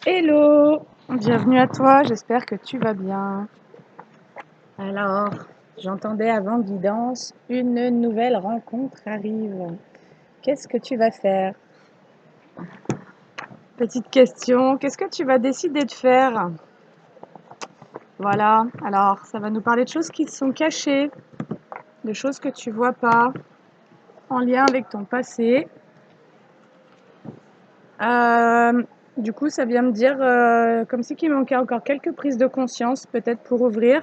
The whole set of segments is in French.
Hello, bienvenue à toi, j'espère que tu vas bien. Alors, j'entendais avant guidance, une nouvelle rencontre arrive. Qu'est-ce que tu vas faire? Petite question, qu'est-ce que tu vas décider de faire? Voilà, alors ça va nous parler de choses qui sont cachées, de choses que tu vois pas, en lien avec ton passé. Euh, du coup, ça vient me dire comme si qu'il manquait encore quelques prises de conscience, peut-être pour ouvrir.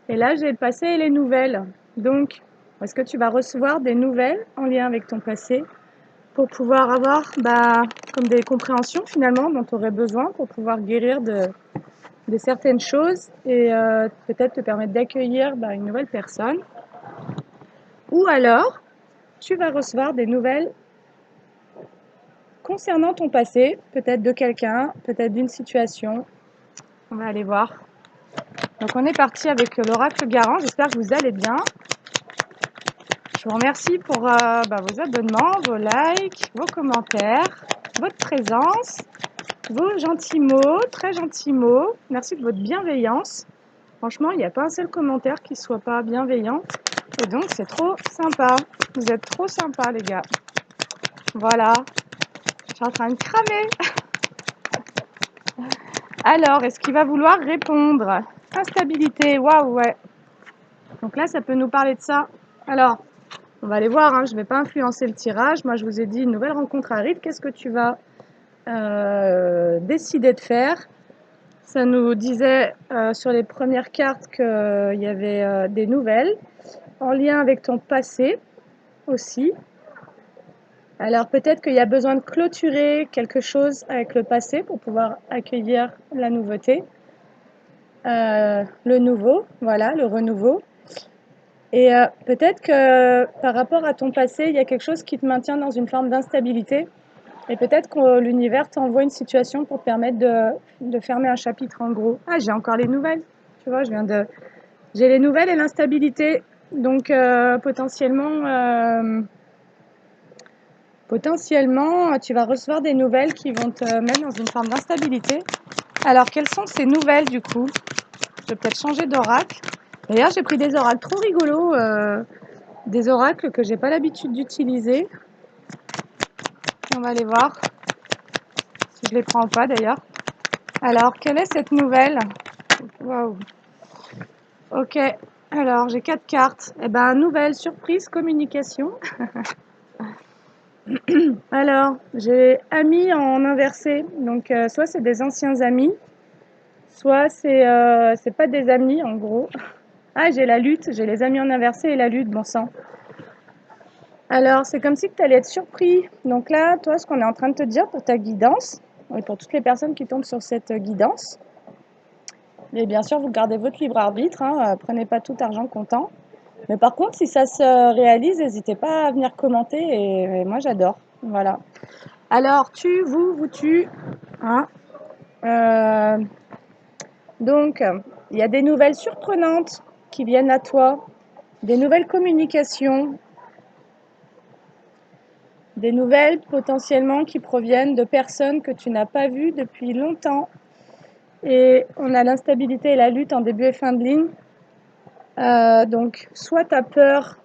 Et là, j'ai le passé et les nouvelles. Donc, est-ce que tu vas recevoir des nouvelles en lien avec ton passé pour pouvoir avoir comme des compréhensions finalement dont tu aurais besoin pour pouvoir guérir de certaines choses et peut-être te permettre d'accueillir une nouvelle personne. Ou alors, tu vas recevoir des nouvelles concernant ton passé, peut-être de quelqu'un, peut-être d'une situation. On va aller voir. Donc, on est parti avec l'oracle Garant. J'espère que vous allez bien. Je vous remercie pour vos abonnements, vos likes, vos commentaires, votre présence, vos gentils mots, très gentils mots. Merci de votre bienveillance. Franchement, il n'y a pas un seul commentaire qui ne soit pas bienveillant. Et donc, c'est trop sympa. Vous êtes trop sympas, les gars. Voilà. Je suis en train de cramer. Alors, est-ce qu'il va vouloir répondre? Instabilité, waouh, ouais. Donc là, ça peut nous parler de ça. Alors, on va aller voir, hein. Je ne vais pas influencer le tirage. Moi, je vous ai dit, une nouvelle rencontre arrive. Qu'est-ce que tu vas décider de faire? Ça nous disait sur les premières cartes qu'il y avait des nouvelles en lien avec ton passé aussi. Alors peut-être qu'il y a besoin de clôturer quelque chose avec le passé pour pouvoir accueillir la nouveauté, le nouveau, voilà, le renouveau. Et peut-être que par rapport à ton passé, il y a quelque chose qui te maintient dans une forme d'instabilité. Et peut-être que l'univers t'envoie une situation pour te permettre de fermer un chapitre en gros. Ah, j'ai encore les nouvelles. Tu vois, j'ai les nouvelles et l'instabilité. Donc potentiellement, tu vas recevoir des nouvelles qui vont te mettre dans une forme d'instabilité. Alors, quelles sont ces nouvelles du coup? Je vais peut-être changer d'oracle. D'ailleurs, j'ai pris des oracles trop rigolos, des oracles que j'ai pas l'habitude d'utiliser. On va aller voir si je les prends ou pas d'ailleurs. Alors, quelle est cette nouvelle? Waouh. Ok, alors j'ai 4 cartes. Eh ben, nouvelle surprise, communication. Alors, j'ai amis en inversé. Donc, soit c'est des anciens amis, soit c'est pas des amis en gros. Ah, j'ai la lutte, j'ai les amis en inversé et la lutte, bon sang. Alors, c'est comme si tu allais être surpris. Donc là, toi, ce qu'on est en train de te dire pour ta guidance, et pour toutes les personnes qui tombent sur cette guidance, mais bien sûr, vous gardez votre libre arbitre, hein, prenez pas tout argent comptant. Mais par contre, si ça se réalise, n'hésitez pas à venir commenter et moi j'adore. Voilà. Alors, vous, tu. Hein, euh, donc, il y a des nouvelles surprenantes qui viennent à toi, des nouvelles communications, des nouvelles potentiellement qui proviennent de personnes que tu n'as pas vues depuis longtemps. Et on a l'instabilité et la lutte en début et fin de ligne. Donc, soit tu as peur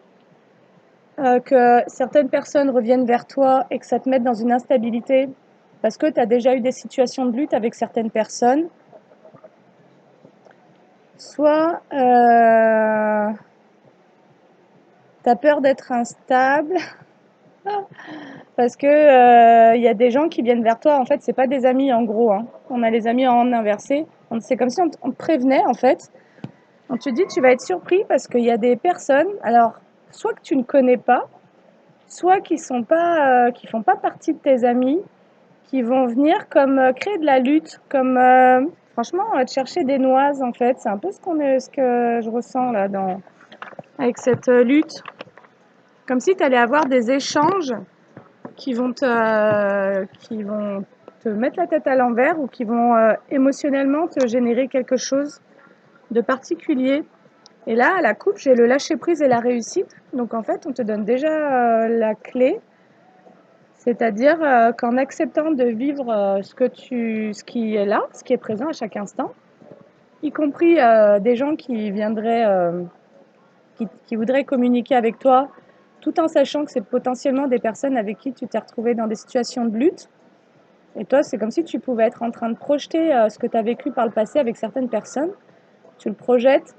que certaines personnes reviennent vers toi et que ça te mette dans une instabilité parce que tu as déjà eu des situations de lutte avec certaines personnes, soit tu as peur d'être instable parce que y a des gens qui viennent vers toi. En fait, c'est pas des amis en gros, hein. On a les amis en inversé. C'est comme si on te prévenait en fait. On te dit tu vas être surpris parce qu'il y a des personnes, alors soit que tu ne connais pas, soit qui sont pas, qui font pas partie de tes amis, qui vont venir comme créer de la lutte, comme franchement te chercher des noises en fait. C'est un peu ce que je ressens là avec cette lutte. Comme si tu allais avoir des échanges qui vont te mettre la tête à l'envers ou qui vont émotionnellement te générer quelque chose de particulier. Et là, à la coupe, j'ai le lâcher prise et la réussite. Donc en fait, on te donne déjà la clé. C'est-à-dire qu'en acceptant de vivre ce qui est là, ce qui est présent à chaque instant, y compris des gens qui viendraient, qui voudraient communiquer avec toi, tout en sachant que c'est potentiellement des personnes avec qui tu t'es retrouvé dans des situations de lutte. Et toi, c'est comme si tu pouvais être en train de projeter ce que tu as vécu par le passé avec certaines personnes. Tu le projettes,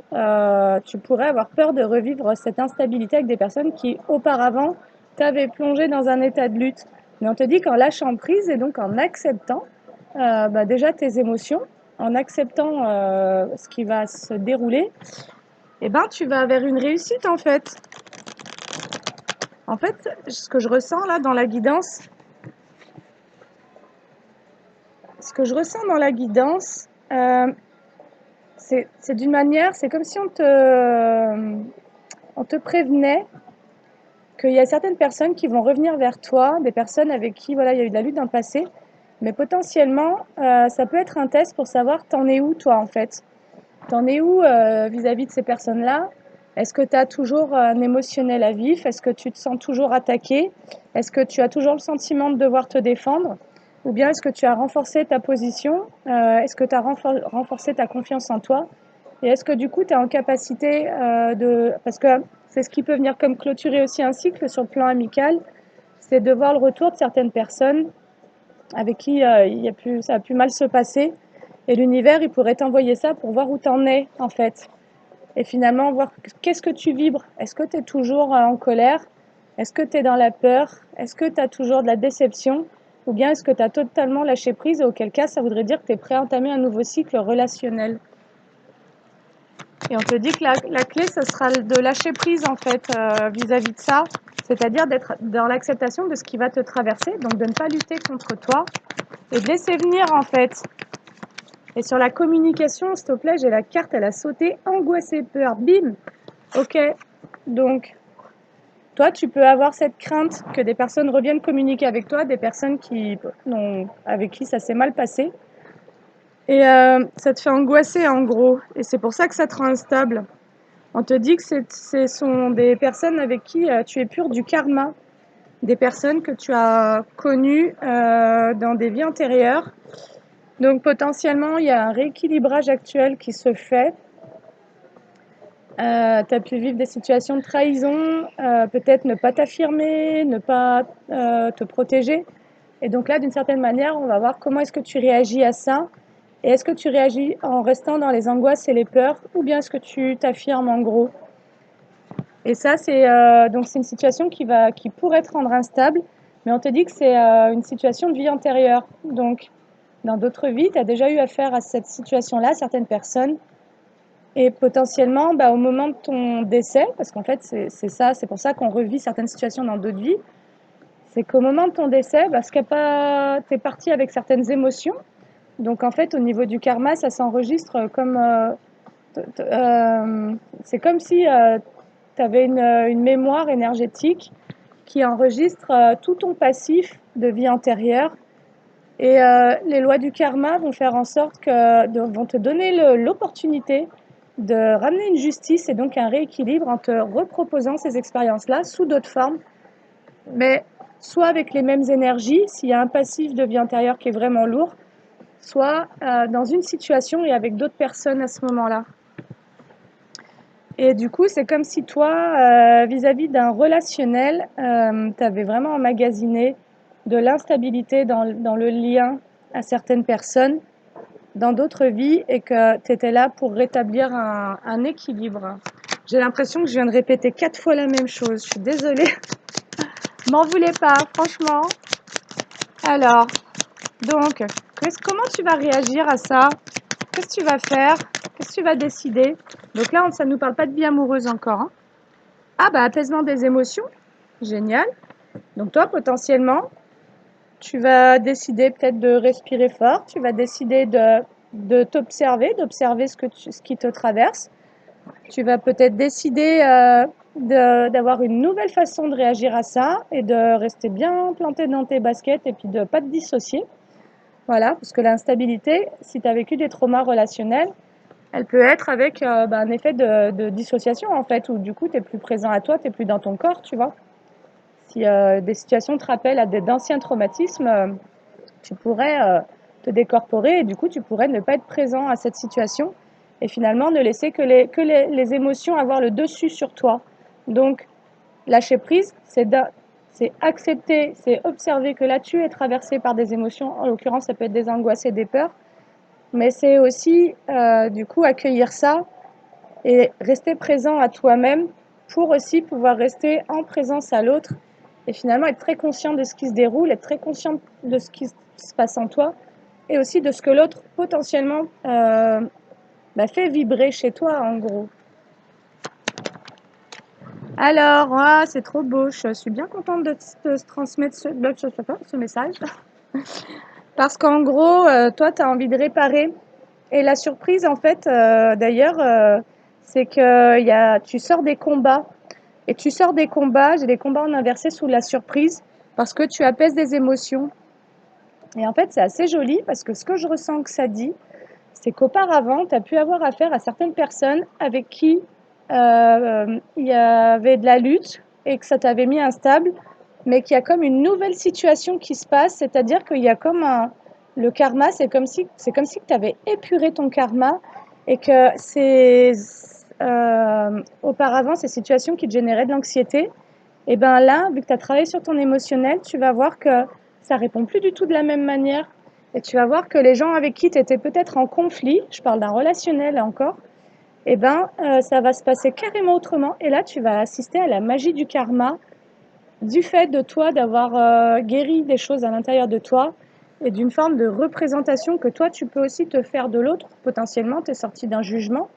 tu pourrais avoir peur de revivre cette instabilité avec des personnes qui, auparavant, t'avaient plongé dans un état de lutte. Mais on te dit qu'en lâchant prise et donc en acceptant déjà tes émotions, en acceptant ce qui va se dérouler, eh ben, tu vas vers une réussite en fait. En fait, ce que je ressens là dans la guidance, c'est d'une manière, c'est comme si on te prévenait qu'il y a certaines personnes qui vont revenir vers toi, des personnes avec qui voilà, il y a eu de la lutte dans le passé, mais potentiellement, ça peut être un test pour savoir t'en es où toi en fait. T'en es où vis-à-vis de ces personnes-là? Est-ce que tu as toujours un émotionnel à vif? Est-ce que tu te sens toujours attaqué? Est-ce que tu as toujours le sentiment de devoir te défendre? Ou bien est-ce que tu as renforcé ta position? Est-ce que tu as renforcé ta confiance en toi? Et est-ce que du coup, tu es en capacité de... Parce que c'est ce qui peut venir comme clôturer aussi un cycle sur le plan amical, c'est de voir le retour de certaines personnes avec qui ça a pu mal se passer. Et l'univers, il pourrait t'envoyer ça pour voir où tu en es, en fait. Et finalement, voir qu'est-ce que tu vibres. Est-ce que tu es toujours en colère? Est-ce que tu es dans la peur? Est-ce que tu as toujours de la déception? Ou bien est-ce que tu as totalement lâché prise? Et auquel cas, ça voudrait dire que tu es prêt à entamer un nouveau cycle relationnel. Et on te dit que la clé, ce sera de lâcher prise, en fait, vis-à-vis de ça. C'est-à-dire d'être dans l'acceptation de ce qui va te traverser. Donc de ne pas lutter contre toi. Et de laisser venir, en fait. Et sur la communication, s'il te plaît, j'ai la carte, elle a sauté, angoissée, peur, bim. Ok, donc toi, tu peux avoir cette crainte que des personnes reviennent communiquer avec toi, des personnes avec qui ça s'est mal passé. Et ça te fait angoisser en gros. Et c'est pour ça que ça te rend instable. On te dit que ce sont des personnes avec qui tu es pur du karma. Des personnes que tu as connues dans des vies antérieures. Donc potentiellement, il y a un rééquilibrage actuel qui se fait. Tu as pu vivre des situations de trahison, peut-être ne pas t'affirmer, ne pas te protéger. Et donc là, d'une certaine manière, on va voir comment est-ce que tu réagis à ça. Et est-ce que tu réagis en restant dans les angoisses et les peurs, ou bien est-ce que tu t'affirmes en gros? Et ça, c'est une situation qui pourrait te rendre instable, mais on te dit que c'est une situation de vie antérieure. Donc, dans d'autres vies, tu as déjà eu affaire à cette situation-là, certaines personnes. Et potentiellement, au moment de ton décès, parce qu'en fait, c'est pour ça qu'on revit certaines situations dans d'autres vies, c'est qu'au moment de ton décès, parce que tu es parti avec certaines émotions. Donc, en fait, au niveau du karma, ça s'enregistre comme. C'est comme si tu avais une mémoire énergétique qui enregistre tout ton passif de vie antérieure. Et les lois du karma vont faire en sorte vont te donner l'opportunité de ramener une justice et donc un rééquilibre en te reproposant ces expériences-là sous d'autres formes, mais soit avec les mêmes énergies, s'il y a un passif de vie antérieure qui est vraiment lourd, soit dans une situation et avec d'autres personnes à ce moment-là. Et du coup, c'est comme si toi, vis-à-vis d'un relationnel, tu avais vraiment emmagasiné de l'instabilité dans le lien à certaines personnes dans d'autres vies et que tu étais là pour rétablir un équilibre. J'ai l'impression que je viens de répéter 4 fois la même chose. Je suis désolée. M'en voulez pas, franchement. Alors, donc, comment tu vas réagir à ça? Qu'est-ce que tu vas faire? Qu'est-ce que tu vas décider? Donc là, ça ne nous parle pas de vie amoureuse encore. Hein. Ah, apaisement des émotions. Génial. Donc toi, potentiellement, tu vas décider peut-être de respirer fort. Tu vas décider de t'observer, d'observer ce qui te traverse. Tu vas peut-être décider d'avoir une nouvelle façon de réagir à ça et de rester bien planté dans tes baskets et puis de ne pas te dissocier. Voilà, parce que l'instabilité, si tu as vécu des traumas relationnels, elle peut être avec un effet de dissociation en fait, où du coup tu es plus présent à toi, tu n'es plus dans ton corps, tu vois. Si des situations te rappellent d'anciens traumatismes, tu pourrais te décorporer et du coup, tu pourrais ne pas être présent à cette situation et finalement ne laisser que les émotions avoir le dessus sur toi. Donc, lâcher prise, c'est accepter, c'est observer que là, tu es traversé par des émotions. En l'occurrence, ça peut être des angoisses et des peurs. Mais c'est aussi, du coup, accueillir ça et rester présent à toi-même pour aussi pouvoir rester en présence à l'autre et finalement être très conscient de ce qui se déroule, être très conscient de ce qui se passe en toi et aussi de ce que l'autre potentiellement fait vibrer chez toi, en gros. Alors, c'est trop beau. Je suis bien contente de te transmettre ce message. Parce qu'en gros, toi, tu as envie de réparer. Et la surprise, en fait, d'ailleurs, c'est que tu sors des combats. Et tu sors des combats, j'ai des combats en inversé sous la surprise, parce que tu apaises des émotions. Et en fait, c'est assez joli, parce que ce que je ressens que ça dit, c'est qu'auparavant, tu as pu avoir affaire à certaines personnes avec qui il y avait de la lutte et que ça t'avait mis instable, mais qu'il y a comme une nouvelle situation qui se passe, c'est-à-dire qu'il y a comme le karma, c'est comme si tu avais épuré ton karma et que auparavant, ces situations qui te généraient de l'anxiété, et bien là, vu que tu as travaillé sur ton émotionnel, tu vas voir que ça répond plus du tout de la même manière. Et tu vas voir que les gens avec qui tu étais peut-être en conflit, je parle d'un relationnel encore, et ça va se passer carrément autrement. Et là, tu vas assister à la magie du karma, du fait de toi d'avoir guéri des choses à l'intérieur de toi et d'une forme de représentation que toi, tu peux aussi te faire de l'autre. Potentiellement, tu es sorti d'un jugement,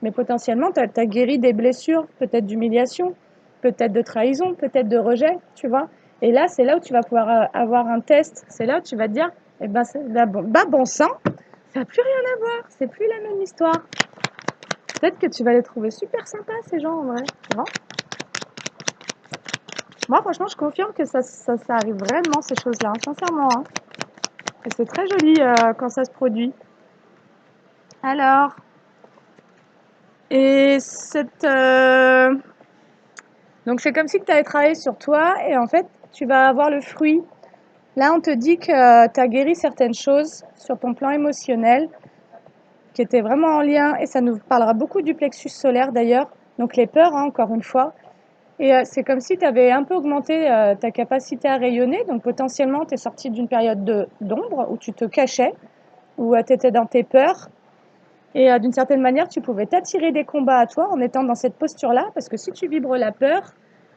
mais potentiellement, tu as guéri des blessures, peut-être d'humiliation, peut-être de trahison, peut-être de rejet, tu vois. Et là, c'est là où tu vas pouvoir avoir un test. C'est là où tu vas te dire, eh ben, bon sang, ça n'a plus rien à voir, c'est plus la même histoire. Peut-être que tu vas les trouver super sympas, ces gens, en vrai, tu vois. Moi, franchement, je confirme que ça arrive vraiment, ces choses-là, hein, sincèrement. Hein. Et c'est très joli quand ça se produit. Alors, et donc c'est comme si tu avais travaillé sur toi et en fait, tu vas avoir le fruit. Là, on te dit que tu as guéri certaines choses sur ton plan émotionnel qui étaient vraiment en lien, et ça nous parlera beaucoup du plexus solaire d'ailleurs, donc les peurs, hein, encore une fois. Et c'est comme si tu avais un peu augmenté ta capacité à rayonner, donc potentiellement tu es sorti d'une période d'ombre où tu te cachais, où tu étais dans tes peurs, et d'une certaine manière tu pouvais t'attirer des combats à toi en étant dans cette posture-là, parce que si tu vibres la peur,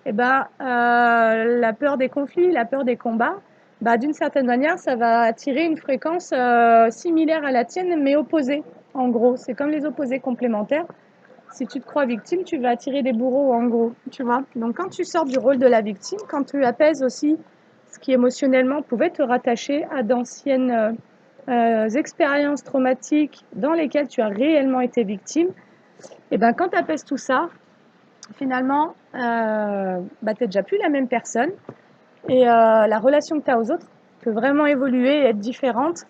la peur des conflits, la peur des combats, d'une certaine manière ça va attirer une fréquence similaire à la tienne mais opposée. En gros, c'est comme les opposés complémentaires. Si tu te crois victime, tu vas attirer des bourreaux, en gros, tu vois. Donc, quand tu sors du rôle de la victime, quand tu apaises aussi ce qui émotionnellement pouvait te rattacher à d'anciennes expériences traumatiques dans lesquelles tu as réellement été victime, et quand tu apaises tout ça, finalement, tu n'es déjà plus la même personne et la relation que tu as aux autres peut vraiment évoluer et être différente.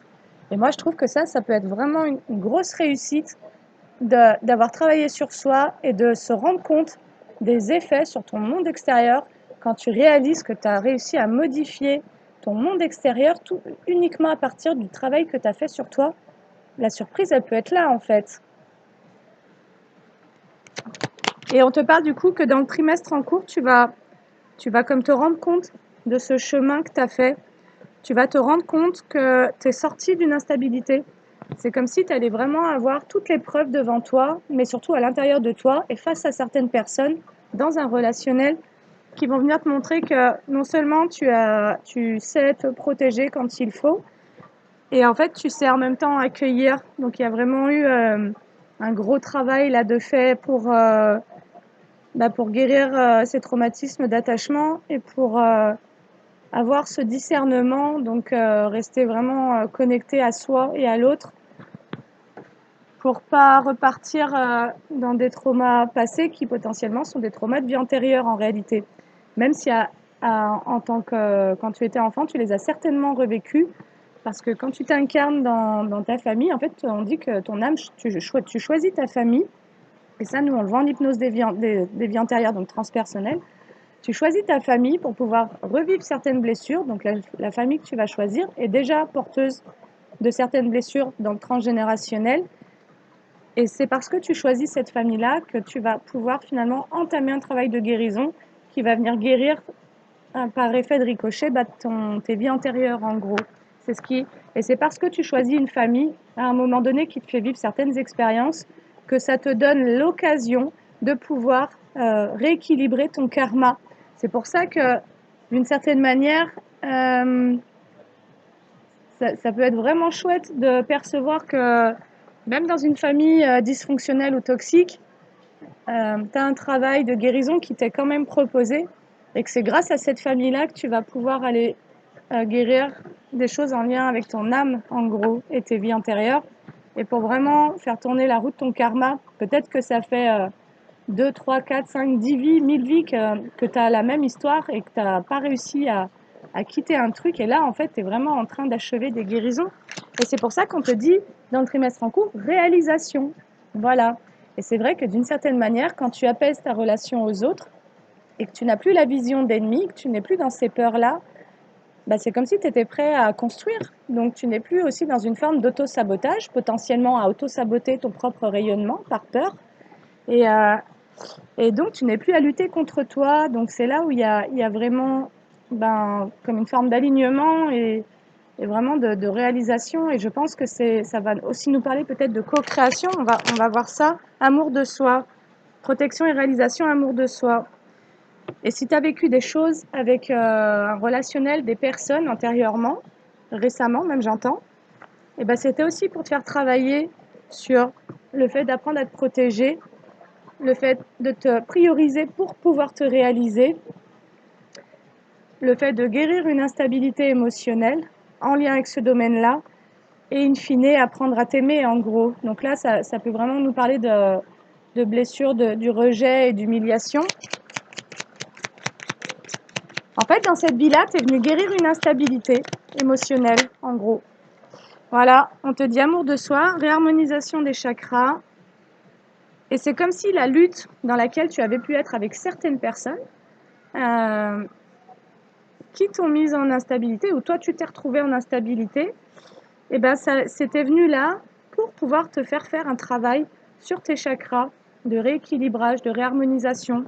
Et moi, je trouve que ça peut être vraiment une grosse réussite d'avoir travaillé sur soi et de se rendre compte des effets sur ton monde extérieur quand tu réalises que tu as réussi à modifier ton monde extérieur tout uniquement à partir du travail que tu as fait sur toi. La surprise, elle peut être là, en fait. Et on te parle du coup que dans le trimestre en cours, tu vas comme te rendre compte de ce chemin que tu as fait. Tu vas te rendre compte que tu es sorti d'une instabilité. C'est comme si tu allais vraiment avoir toutes les preuves devant toi, mais surtout à l'intérieur de toi et face à certaines personnes dans un relationnel qui vont venir te montrer que non seulement tu sais te protéger quand il faut, et en fait tu sais en même temps accueillir. Donc il y a vraiment eu un gros travail là de fait pour guérir ces traumatismes d'attachement et pour avoir ce discernement, donc rester vraiment connecté à soi et à l'autre pour pas repartir dans des traumas passés qui potentiellement sont des traumas de vie antérieure en réalité. Même si quand tu étais enfant, tu les as certainement revécus parce que quand tu t'incarnes dans ta famille, en fait, on dit que ton âme, tu choisis ta famille. Et ça, nous, on le voit en hypnose des vies antérieures, donc transpersonnelles. Tu choisis ta famille pour pouvoir revivre certaines blessures. Donc la famille que tu vas choisir est déjà porteuse de certaines blessures dans le transgénérationnel. Et c'est parce que tu choisis cette famille-là que tu vas pouvoir finalement entamer un travail de guérison qui va venir guérir par effet de ricochet tes vies antérieures en gros. Et c'est parce que tu choisis une famille à un moment donné qui te fait vivre certaines expériences que ça te donne l'occasion de pouvoir rééquilibrer ton karma. C'est pour ça que d'une certaine manière, ça peut être vraiment chouette de percevoir que même dans une famille dysfonctionnelle ou toxique, tu as un travail de guérison qui t'est quand même proposé et que c'est grâce à cette famille-là que tu vas pouvoir aller guérir des choses en lien avec ton âme, en gros, et tes vies antérieures. Et pour vraiment faire tourner la roue de ton karma, peut-être que ça fait 2, 3, 4, 5, 10 vies, 1000 vies que tu as la même histoire et que tu n'as pas réussi à quitter un truc. Et là, en fait, tu es vraiment en train d'achever des guérisons. Et c'est pour ça qu'on te dit, dans le trimestre en cours, réalisation. Voilà. Et c'est vrai que d'une certaine manière, quand tu apaises ta relation aux autres et que tu n'as plus la vision d'ennemi, que tu n'es plus dans ces peurs-là, bah, c'est comme si tu étais prêt à construire. Donc tu n'es plus aussi dans une forme d'auto-sabotage, potentiellement à auto-saboter ton propre rayonnement par peur. Et, et donc tu n'es plus à lutter contre toi. Donc c'est là où il y a vraiment comme une forme d'alignement et vraiment de réalisation. Et je pense que ça va aussi nous parler peut-être de co-création. On va voir ça. Amour de soi. Protection et réalisation, amour de soi. Et si tu as vécu des choses avec un relationnel, des personnes antérieurement, récemment même j'entends, et ben c'était aussi pour te faire travailler sur le fait d'apprendre à te protéger, le fait de te prioriser pour pouvoir te réaliser, le fait de guérir une instabilité émotionnelle en lien avec ce domaine-là, et in fine apprendre à t'aimer en gros. Donc là, ça peut vraiment nous parler de blessures, du rejet et d'humiliation. En fait, dans cette vie-là, tu es venu guérir une instabilité émotionnelle, en gros. Voilà, on te dit amour de soi, réharmonisation des chakras. Et c'est comme si la lutte dans laquelle tu avais pu être avec certaines personnes qui t'ont mise en instabilité, ou toi tu t'es retrouvé en instabilité, et ben c'était venu là pour pouvoir te faire faire un travail sur tes chakras de rééquilibrage, de réharmonisation.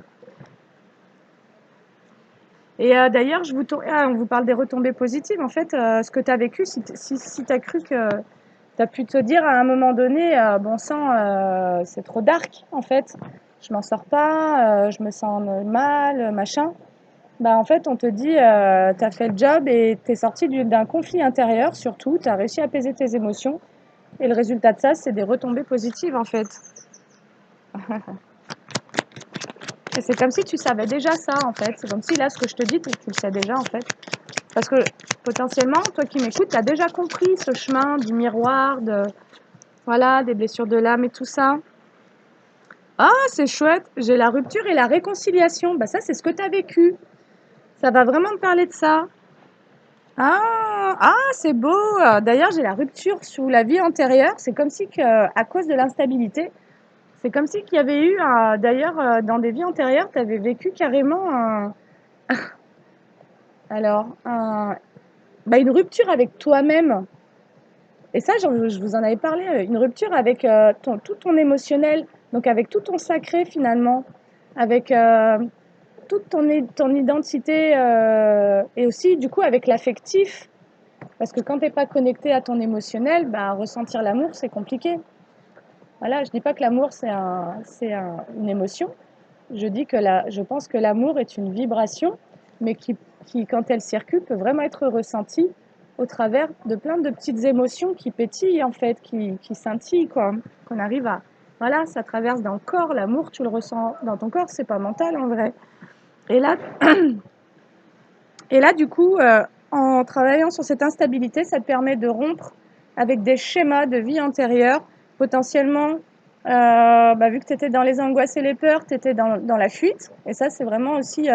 Et d'ailleurs, on vous parle des retombées positives. En fait, ce que tu as vécu, si tu as cru que tu as pu te dire à un moment donné, bon sang, c'est trop dark, en fait, je m'en sors pas, je me sens mal, machin. Bah, en fait, on te dit, tu as fait le job et tu es sorti d'un conflit intérieur, surtout, tu as réussi à apaiser tes émotions. Et le résultat de ça, c'est des retombées positives, en fait. Et c'est comme si tu savais déjà ça, en fait. C'est comme si là, ce que je te dis, tu le sais déjà, en fait. Parce que potentiellement, toi qui m'écoutes, tu as déjà compris ce chemin du miroir, voilà, des blessures de l'âme et tout ça. Ah, c'est chouette, j'ai la rupture et la réconciliation. Bah ça, c'est ce que tu as vécu. Ça va vraiment te parler de ça. C'est beau. D'ailleurs, j'ai la rupture sous la vie antérieure. C'est comme si à cause de l'instabilité, c'est comme si qu'il y avait eu, d'ailleurs, dans des vies antérieures, tu avais vécu carrément une rupture avec toi-même. Et ça, je vous en avais parlé, une rupture avec tout ton émotionnel, donc avec tout ton sacré finalement, avec toute ton identité et aussi du coup avec l'affectif. Parce que quand tu n'es pas connecté à ton émotionnel, ressentir l'amour, c'est compliqué. Voilà, je ne dis pas que l'amour, une émotion. Je pense que l'amour est une vibration, mais qui, quand elle circule, peut vraiment être ressentie au travers de plein de petites émotions qui pétillent, en fait, qui scintillent, quoi. Qu'on arrive à... Voilà, ça traverse dans le corps. L'amour, tu le ressens dans ton corps, c'est pas mental, en vrai. Et là, du coup, en travaillant sur cette instabilité, ça te permet de rompre avec des schémas de vie antérieure, potentiellement, vu que tu étais dans les angoisses et les peurs, tu étais dans la fuite. Et ça, c'est vraiment aussi,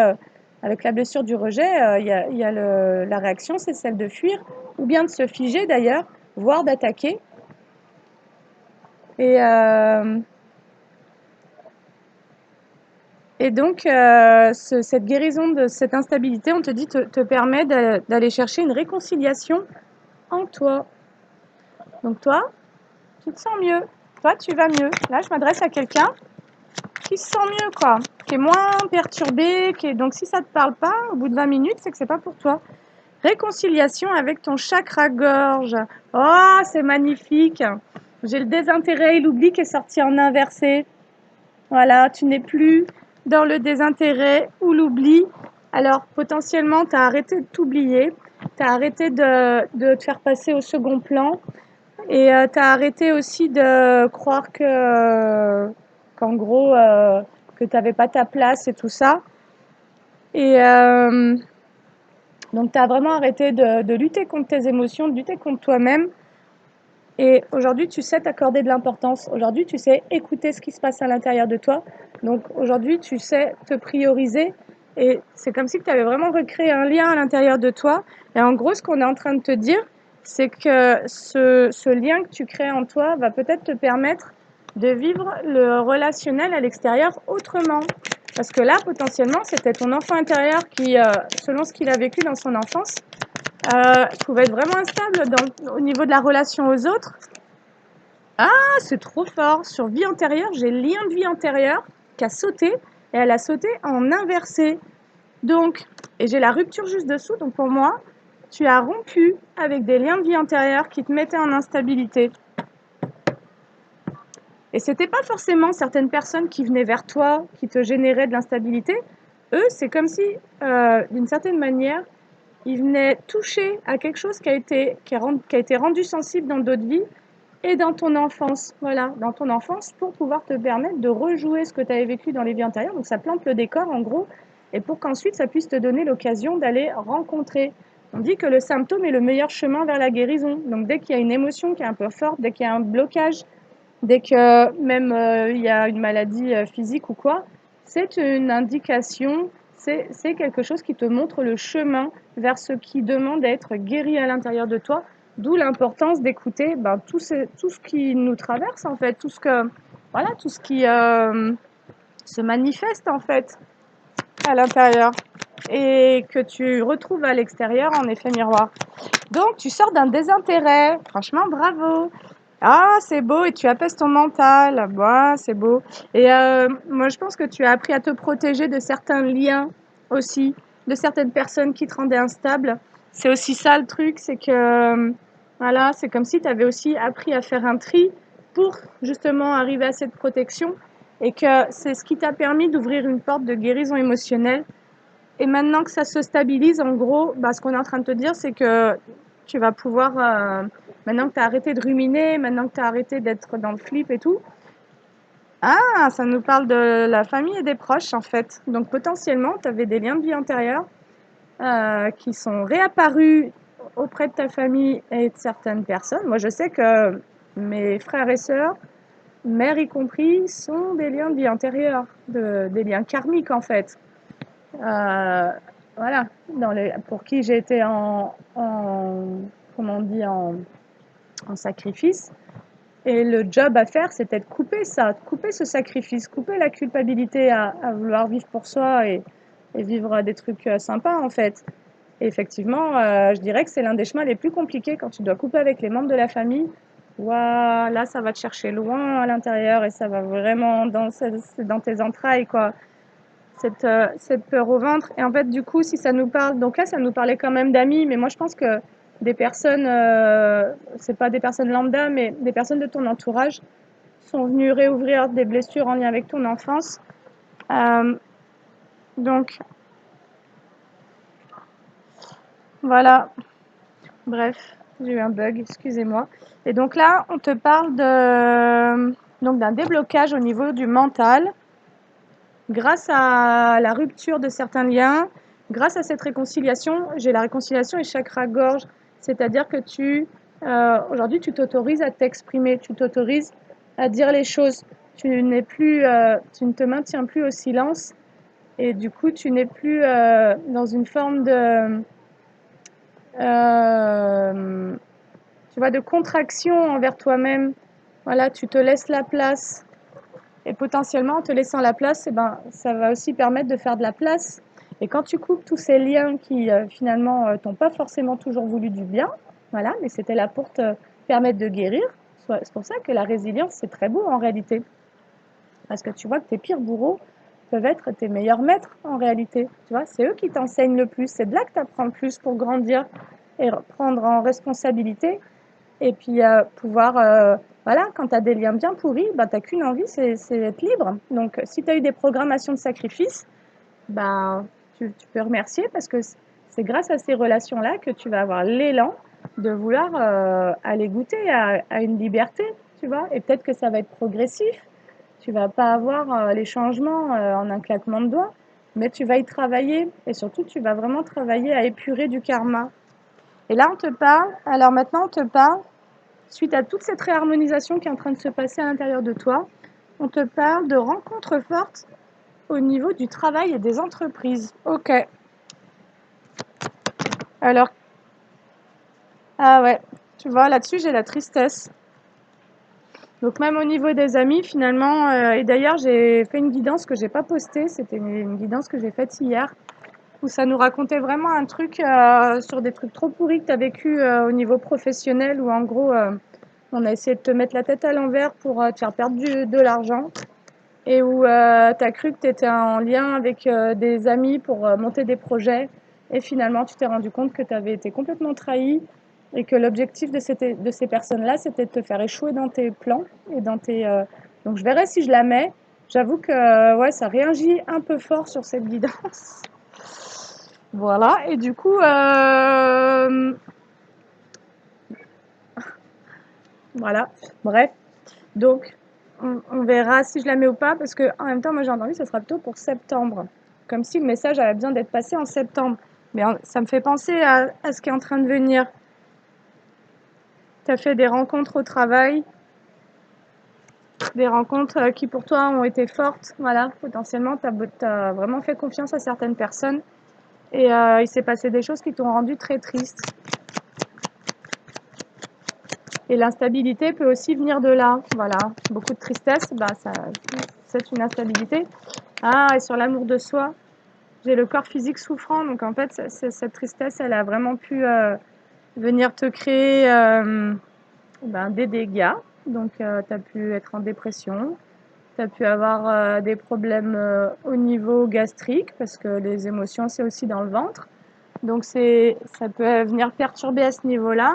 avec la blessure du rejet, il y a la réaction, c'est celle de fuir, ou bien de se figer d'ailleurs, voire d'attaquer. Et Et donc, cette guérison de cette instabilité, on te dit, te permet d'aller chercher une réconciliation en toi. Donc toi, tu te sens mieux. Toi, tu vas mieux. Là, je m'adresse à quelqu'un qui se sent mieux, quoi, qui est moins perturbé. Donc, si ça ne te parle pas, au bout de 20 minutes, c'est que c'est pas pour toi. Réconciliation avec ton chakra-gorge. Oh, c'est magnifique. J'ai le désintérêt et l'oubli qui est sorti en inversé. Voilà, tu n'es plus dans le désintérêt ou l'oubli. Alors, potentiellement, tu as arrêté de t'oublier, tu as arrêté de te faire passer au second plan et tu as arrêté aussi de croire qu'en gros, que tu n'avais pas ta place et tout ça. Et donc, tu as vraiment arrêté de lutter contre tes émotions, de lutter contre toi-même. Et aujourd'hui, tu sais t'accorder de l'importance. Aujourd'hui, tu sais écouter ce qui se passe à l'intérieur de toi. Donc aujourd'hui, tu sais te prioriser. Et c'est comme si tu avais vraiment recréé un lien à l'intérieur de toi. Et en gros, ce qu'on est en train de te dire, c'est que ce lien que tu crées en toi va peut-être te permettre de vivre le relationnel à l'extérieur autrement. Parce que là, potentiellement, c'était ton enfant intérieur qui, selon ce qu'il a vécu dans son enfance, pouvait être vraiment instable au niveau de la relation aux autres. Ah, c'est trop fort. Sur vie antérieure, j'ai le lien de vie antérieure qui a sauté et elle a sauté en inversé. Donc, et j'ai la rupture juste dessous. Donc pour moi, tu as rompu avec des liens de vie antérieure qui te mettaient en instabilité. Et c'était pas forcément certaines personnes qui venaient vers toi, qui te généraient de l'instabilité. Eux, c'est comme si, d'une certaine manière, ils venaient toucher à quelque chose qui a été rendu sensible dans d'autres vies et dans ton enfance. Voilà, dans ton enfance, pour pouvoir te permettre de rejouer ce que tu avais vécu dans les vies antérieures. Donc ça plante le décor en gros, et pour qu'ensuite ça puisse te donner l'occasion d'aller rencontrer. On dit que le symptôme est le meilleur chemin vers la guérison. Donc dès qu'il y a une émotion qui est un peu forte, dès qu'il y a un blocage, dès que même il y a une maladie physique ou quoi, c'est une indication, c'est quelque chose qui te montre le chemin vers ce qui demande à être guéri à l'intérieur de toi. D'où l'importance d'écouter tout ce qui nous traverse en fait, tout ce qui se manifeste en fait à l'intérieur et que tu retrouves à l'extérieur en effet miroir. Donc tu sors d'un désintérêt, franchement bravo. Ah, c'est beau et tu apaises ton mental. Bah, c'est beau. Et moi, je pense que tu as appris à te protéger de certains liens aussi, de certaines personnes qui te rendaient instable. C'est aussi ça le truc, c'est que voilà, c'est comme si tu avais aussi appris à faire un tri pour justement arriver à cette protection et que c'est ce qui t'a permis d'ouvrir une porte de guérison émotionnelle. Et maintenant que ça se stabilise, en gros, ce qu'on est en train de te dire, c'est que tu vas pouvoir, maintenant que tu as arrêté de ruminer, maintenant que tu as arrêté d'être dans le flip et tout, ah, ça nous parle de la famille et des proches, en fait. Donc potentiellement, tu avais des liens de vie antérieurs qui sont réapparus auprès de ta famille et de certaines personnes. Moi, je sais que mes frères et sœurs, mères y compris, sont des liens de vie antérieure, des liens karmiques, en fait. Voilà, pour qui j'ai été comment on dit, en sacrifice. Et le job à faire, c'était de couper ça, de couper ce sacrifice, couper la culpabilité à vouloir vivre pour soi et vivre des trucs sympas en fait. Et effectivement, je dirais que c'est l'un des chemins les plus compliqués quand tu dois couper avec les membres de la famille. Waouh, là, ça va te chercher loin à l'intérieur et ça va vraiment c'est dans tes entrailles, quoi. Cette peur au ventre. Et en fait, du coup, si ça nous parle, donc là, ça nous parlait quand même d'amis, mais moi, je pense que des personnes, c'est pas des personnes lambda, mais des personnes de ton entourage sont venues réouvrir des blessures en lien avec ton enfance. Euh, donc, voilà. Bref, j'ai eu un bug, excusez-moi. Et donc là, on te parle donc d'un déblocage au niveau du mental grâce à la rupture de certains liens. Grâce à cette réconciliation, j'ai la réconciliation et chakra-gorge, c'est-à-dire que aujourd'hui, tu t'autorises à t'exprimer, tu t'autorises à dire les choses. Tu ne te maintiens plus au silence et du coup, tu n'es plus dans une forme euh, tu vois, de contraction envers toi-même. Voilà, tu te laisses la place. Et potentiellement, en te laissant la place, eh ben, ça va aussi permettre de faire de la place. Et quand tu coupes tous ces liens qui, finalement, t'ont pas forcément toujours voulu du bien, voilà, mais c'était là pour te permettre de guérir. C'est pour ça que la résilience, c'est très beau en réalité. Parce que tu vois que tes pires bourreaux peuvent être tes meilleurs maîtres en réalité. Tu vois, c'est eux qui t'enseignent le plus. C'est de là que tu apprends le plus pour grandir et prendre en responsabilité. Et puis pouvoir, voilà, quand tu as des liens bien pourris, bah, tu n'as qu'une envie, c'est être libre. Donc si tu as eu des programmations de sacrifice, bah, tu peux remercier parce que c'est grâce à ces relations-là que tu vas avoir l'élan de vouloir aller goûter à une liberté, tu vois. Et peut-être que ça va être progressif. Tu vas pas avoir les changements en un claquement de doigts, mais tu vas y travailler. Et surtout, tu vas vraiment travailler à épurer du karma. Et là, on te parle, alors maintenant, on te parle suite à toute cette réharmonisation qui est en train de se passer à l'intérieur de toi, on te parle de rencontres fortes au niveau du travail et des entreprises. Ok. Alors, ah ouais, tu vois, là-dessus, j'ai la tristesse. Donc même au niveau des amis, finalement, et d'ailleurs, j'ai fait une guidance que j'ai pas postée, c'était une guidance que j'ai faite hier, où ça nous racontait vraiment un truc sur des trucs trop pourris que tu as vécu au niveau professionnel, où en gros, on a essayé de te mettre la tête à l'envers pour te faire perdre de l'argent. Et où tu as cru que tu étais en lien avec des amis pour monter des projets. Et finalement, tu t'es rendu compte que tu avais été complètement trahi et que l'objectif de ces personnes-là, c'était de te faire échouer dans tes plans et dans tes. Donc, je verrai si je la mets. J'avoue que ouais, ça réagit un peu fort sur cette guidance. Voilà. Et du coup, voilà. Bref. Donc, on verra si je la mets ou pas, parce que en même temps, moi j'ai entendu que ça sera plutôt pour septembre. Comme si le message avait besoin d'être passé en septembre. Mais ça me fait penser à ce qui est en train de venir. Tu as fait des rencontres au travail, des rencontres qui pour toi ont été fortes. Voilà, potentiellement, tu as vraiment fait confiance à certaines personnes. Et il s'est passé des choses qui t'ont rendu très triste. Et l'instabilité peut aussi venir de là. Voilà, beaucoup de tristesse, bah, c'est une instabilité. Ah, et sur l'amour de soi, j'ai le corps physique souffrant, donc en fait, cette tristesse, elle a vraiment pu venir te créer des dégâts. Donc, tu as pu être en dépression, tu as pu avoir des problèmes au niveau gastrique, parce que les émotions, c'est aussi dans le ventre. Donc, ça peut venir perturber à ce niveau-là.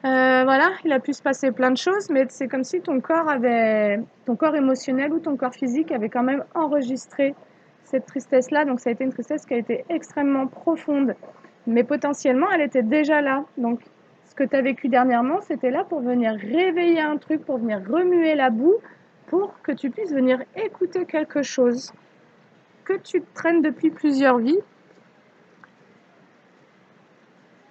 Voilà, il a pu se passer plein de choses, mais c'est comme si ton corps émotionnel ou ton corps physique avait quand même enregistré cette tristesse-là. Donc ça a été une tristesse qui a été extrêmement profonde, mais potentiellement elle était déjà là. Donc ce que tu as vécu dernièrement, c'était là pour venir réveiller un truc, pour venir remuer la boue, pour que tu puisses venir écouter quelque chose que tu traînes depuis plusieurs vies.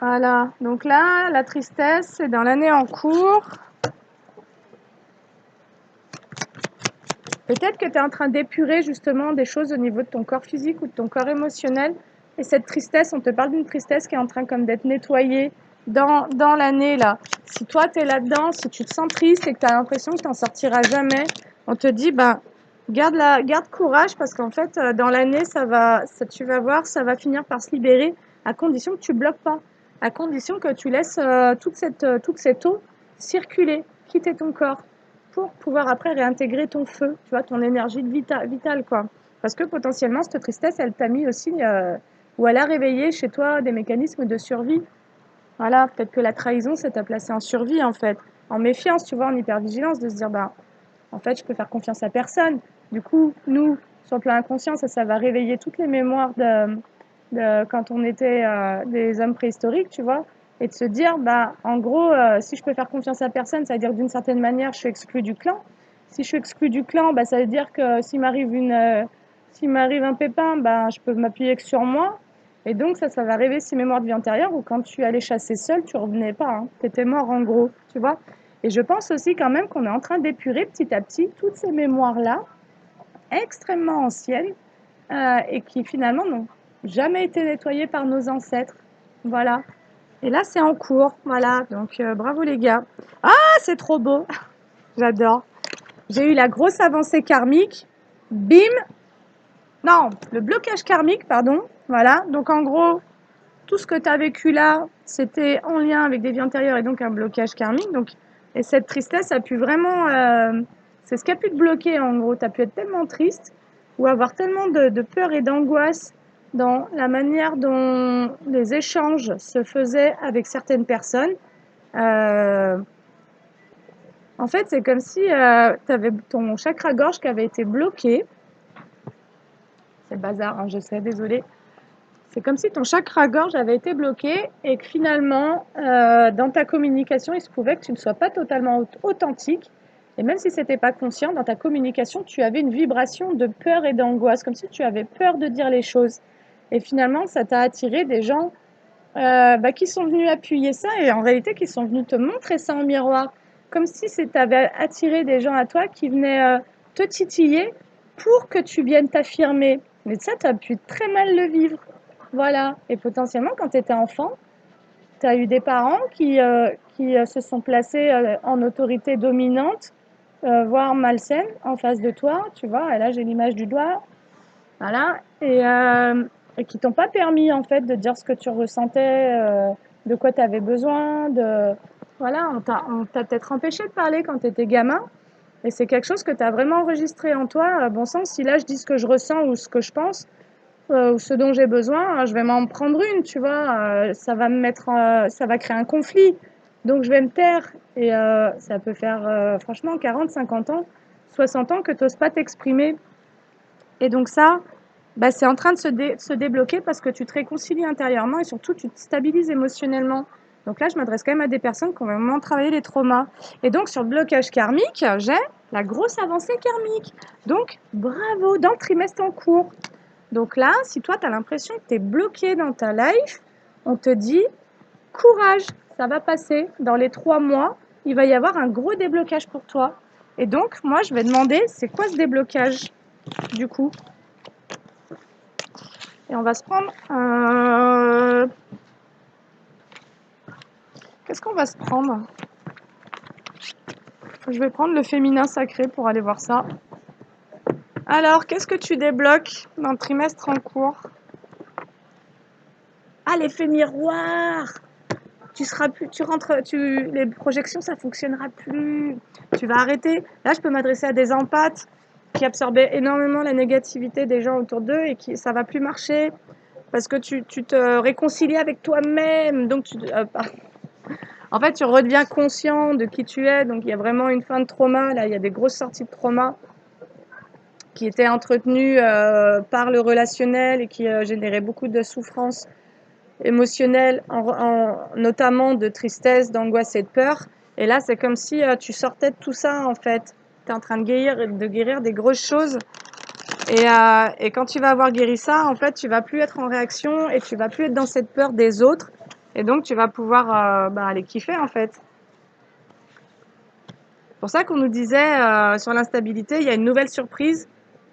Voilà, donc là, la tristesse, c'est dans l'année en cours. Peut-être que tu es en train d'épurer justement des choses au niveau de ton corps physique ou de ton corps émotionnel. Et cette tristesse, on te parle d'une tristesse qui est en train comme d'être nettoyée dans l'année là. Si toi tu es là-dedans, si tu te sens triste et que tu as l'impression que tu n'en sortiras jamais, on te dit garde courage parce qu'en fait dans l'année tu vas voir, ça va finir par se libérer à condition que tu bloques pas, à condition que tu laisses toute cette eau circuler, quitter ton corps pour pouvoir après réintégrer ton feu, tu vois, ton énergie vitale, quoi. Parce que potentiellement, cette tristesse, elle t'a mis aussi, ou elle a réveillé chez toi des mécanismes de survie. Voilà, peut-être que la trahison, ça t'a placé en survie, en fait. En méfiance, tu vois, en hypervigilance, de se dire, en fait, je peux faire confiance à personne. Du coup, nous, sur le plan inconscient, ça va réveiller toutes les mémoires de quand on était des hommes préhistoriques, tu vois, et de se dire, en gros, si je peux faire confiance à personne, ça veut dire que d'une certaine manière, je suis exclue du clan. Si je suis exclue du clan, ça veut dire que s'il m'arrive un pépin, je peux m'appuyer que sur moi. Et donc, ça va réveiller ces mémoires de vie antérieure où quand tu allais chasser seul, tu revenais pas, hein. Tu étais mort en gros, tu vois. Et je pense aussi quand même qu'on est en train d'épurer petit à petit toutes ces mémoires-là, extrêmement anciennes, et qui finalement n'ont jamais été nettoyées par nos ancêtres. Voilà. Et là, c'est en cours. Voilà. Donc, bravo les gars. Ah, c'est trop beau. J'adore. j'ai eu la grosse avancée karmique, bim, non, le blocage karmique, pardon, voilà. Donc en gros, tout ce que tu as vécu là, c'était en lien avec des vies antérieures et donc un blocage karmique. Donc, et cette tristesse a pu vraiment, c'est ce qui a pu te bloquer en gros. Tu as pu être tellement triste ou avoir tellement de peur et d'angoisse dans la manière dont les échanges se faisaient avec certaines personnes. Euh, En fait, c'est comme si tu avais ton chakra-gorge qui avait été bloqué. C'est le bazar, hein, je sais, désolée. C'est comme si ton chakra-gorge avait été bloqué et que finalement, dans ta communication, il se pouvait que tu ne sois pas totalement authentique. Et même si ce n'était pas conscient, dans ta communication, tu avais une vibration de peur et d'angoisse, comme si tu avais peur de dire les choses. Et finalement, ça t'a attiré des gens qui sont venus appuyer ça et en réalité qui sont venus te montrer ça en miroir. Comme si tu avais attiré des gens à toi qui venaient te titiller pour que tu viennes t'affirmer. Mais ça, tu as pu très mal le vivre. Voilà. Et potentiellement, quand tu étais enfant, tu as eu des parents qui se sont placés en autorité dominante, voire malsaine, en face de toi. Tu vois, et là, j'ai l'image du doigt. Voilà. Et qui t'ont pas permis, en fait, de dire ce que tu ressentais, de quoi tu avais besoin. Voilà, on t'a peut-être empêché de parler quand tu étais gamin. Et c'est quelque chose que tu as vraiment enregistré en toi. Bon sang, si là, je dis ce que je ressens ou ce que je pense, ou ce dont j'ai besoin, je vais m'en prendre une, tu vois. Ça va me mettre, ça va créer un conflit. Donc je vais me taire. Et ça peut faire franchement 40, 50 ans, 60 ans que tu n'oses pas t'exprimer. Et donc ça, c'est en train de se débloquer parce que tu te réconcilies intérieurement et surtout tu te stabilises émotionnellement. Donc là, je m'adresse quand même à des personnes qui ont vraiment travaillé les traumas. Et donc sur le blocage karmique, j'ai la grosse avancée karmique. Donc bravo dans le trimestre en cours. Donc là, si toi, tu as l'impression que tu es bloqué dans ta life, on te dit courage, ça va passer. Dans les 3 mois, il va y avoir un gros déblocage pour toi. Et donc, moi, je vais demander, c'est quoi ce déblocage du coup? Et on va se prendre... Qu'est-ce qu'on va se prendre? Je vais prendre le féminin sacré pour aller voir ça. Alors, qu'est-ce que tu débloques dans le trimestre en cours? Ah, l'effet miroir! Tu seras plus, tu rentres, les projections, ça fonctionnera plus. Tu vas arrêter. Là, je peux m'adresser à des empathes qui absorbaient énormément la négativité des gens autour d'eux et qui ça va plus marcher parce que tu te réconcilies avec toi-même. Donc, en fait, tu redeviens conscient de qui tu es. Donc, il y a vraiment une fin de trauma. Là, il y a des grosses sorties de trauma qui étaient entretenues par le relationnel et qui généraient beaucoup de souffrance émotionnelle, notamment de tristesse, d'angoisse et de peur. Et là, c'est comme si tu sortais de tout ça, en fait. Tu es en train de guérir des grosses choses. Et quand tu vas avoir guéri ça, en fait, tu vas plus être en réaction et tu vas plus être dans cette peur des autres. Et donc, tu vas pouvoir aller kiffer, en fait. C'est pour ça qu'on nous disait sur l'instabilité, il y a une nouvelle surprise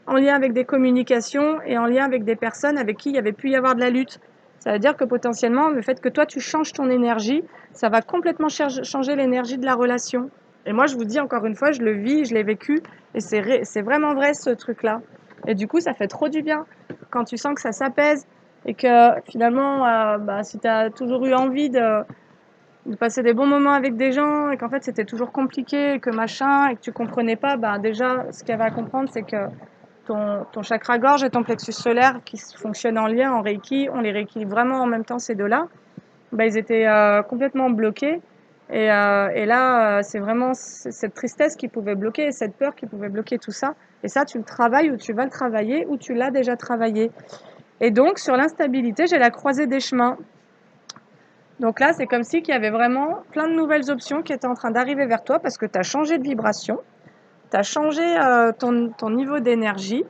en lien avec des communications et en lien avec des personnes avec qui il y avait pu y avoir de la lutte. Ça veut dire que potentiellement, le fait que toi, tu changes ton énergie, ça va complètement changer l'énergie de la relation. Et moi, je vous dis encore une fois, je le vis, je l'ai vécu, et c'est vraiment vrai ce truc-là. Et du coup, ça fait trop du bien quand tu sens que ça s'apaise et que finalement, si tu as toujours eu envie de passer des bons moments avec des gens et qu'en fait c'était toujours compliqué et que machin et que tu comprenais pas, déjà, ce qu'il y avait à comprendre, c'est que ton chakra-gorge et ton plexus solaire qui fonctionnent en lien, en Reiki, on les rééquilibre vraiment en même temps, ces deux-là, ils étaient complètement bloqués. Et là, c'est vraiment cette tristesse qui pouvait bloquer, cette peur qui pouvait bloquer tout ça. Et ça, tu le travailles ou tu vas le travailler ou tu l'as déjà travaillé. Et donc, sur l'instabilité, j'ai la croisée des chemins. Donc là, c'est comme si qu'il y avait vraiment plein de nouvelles options qui étaient en train d'arriver vers toi parce que tu as changé de vibration, tu as changé ton niveau d'énergie.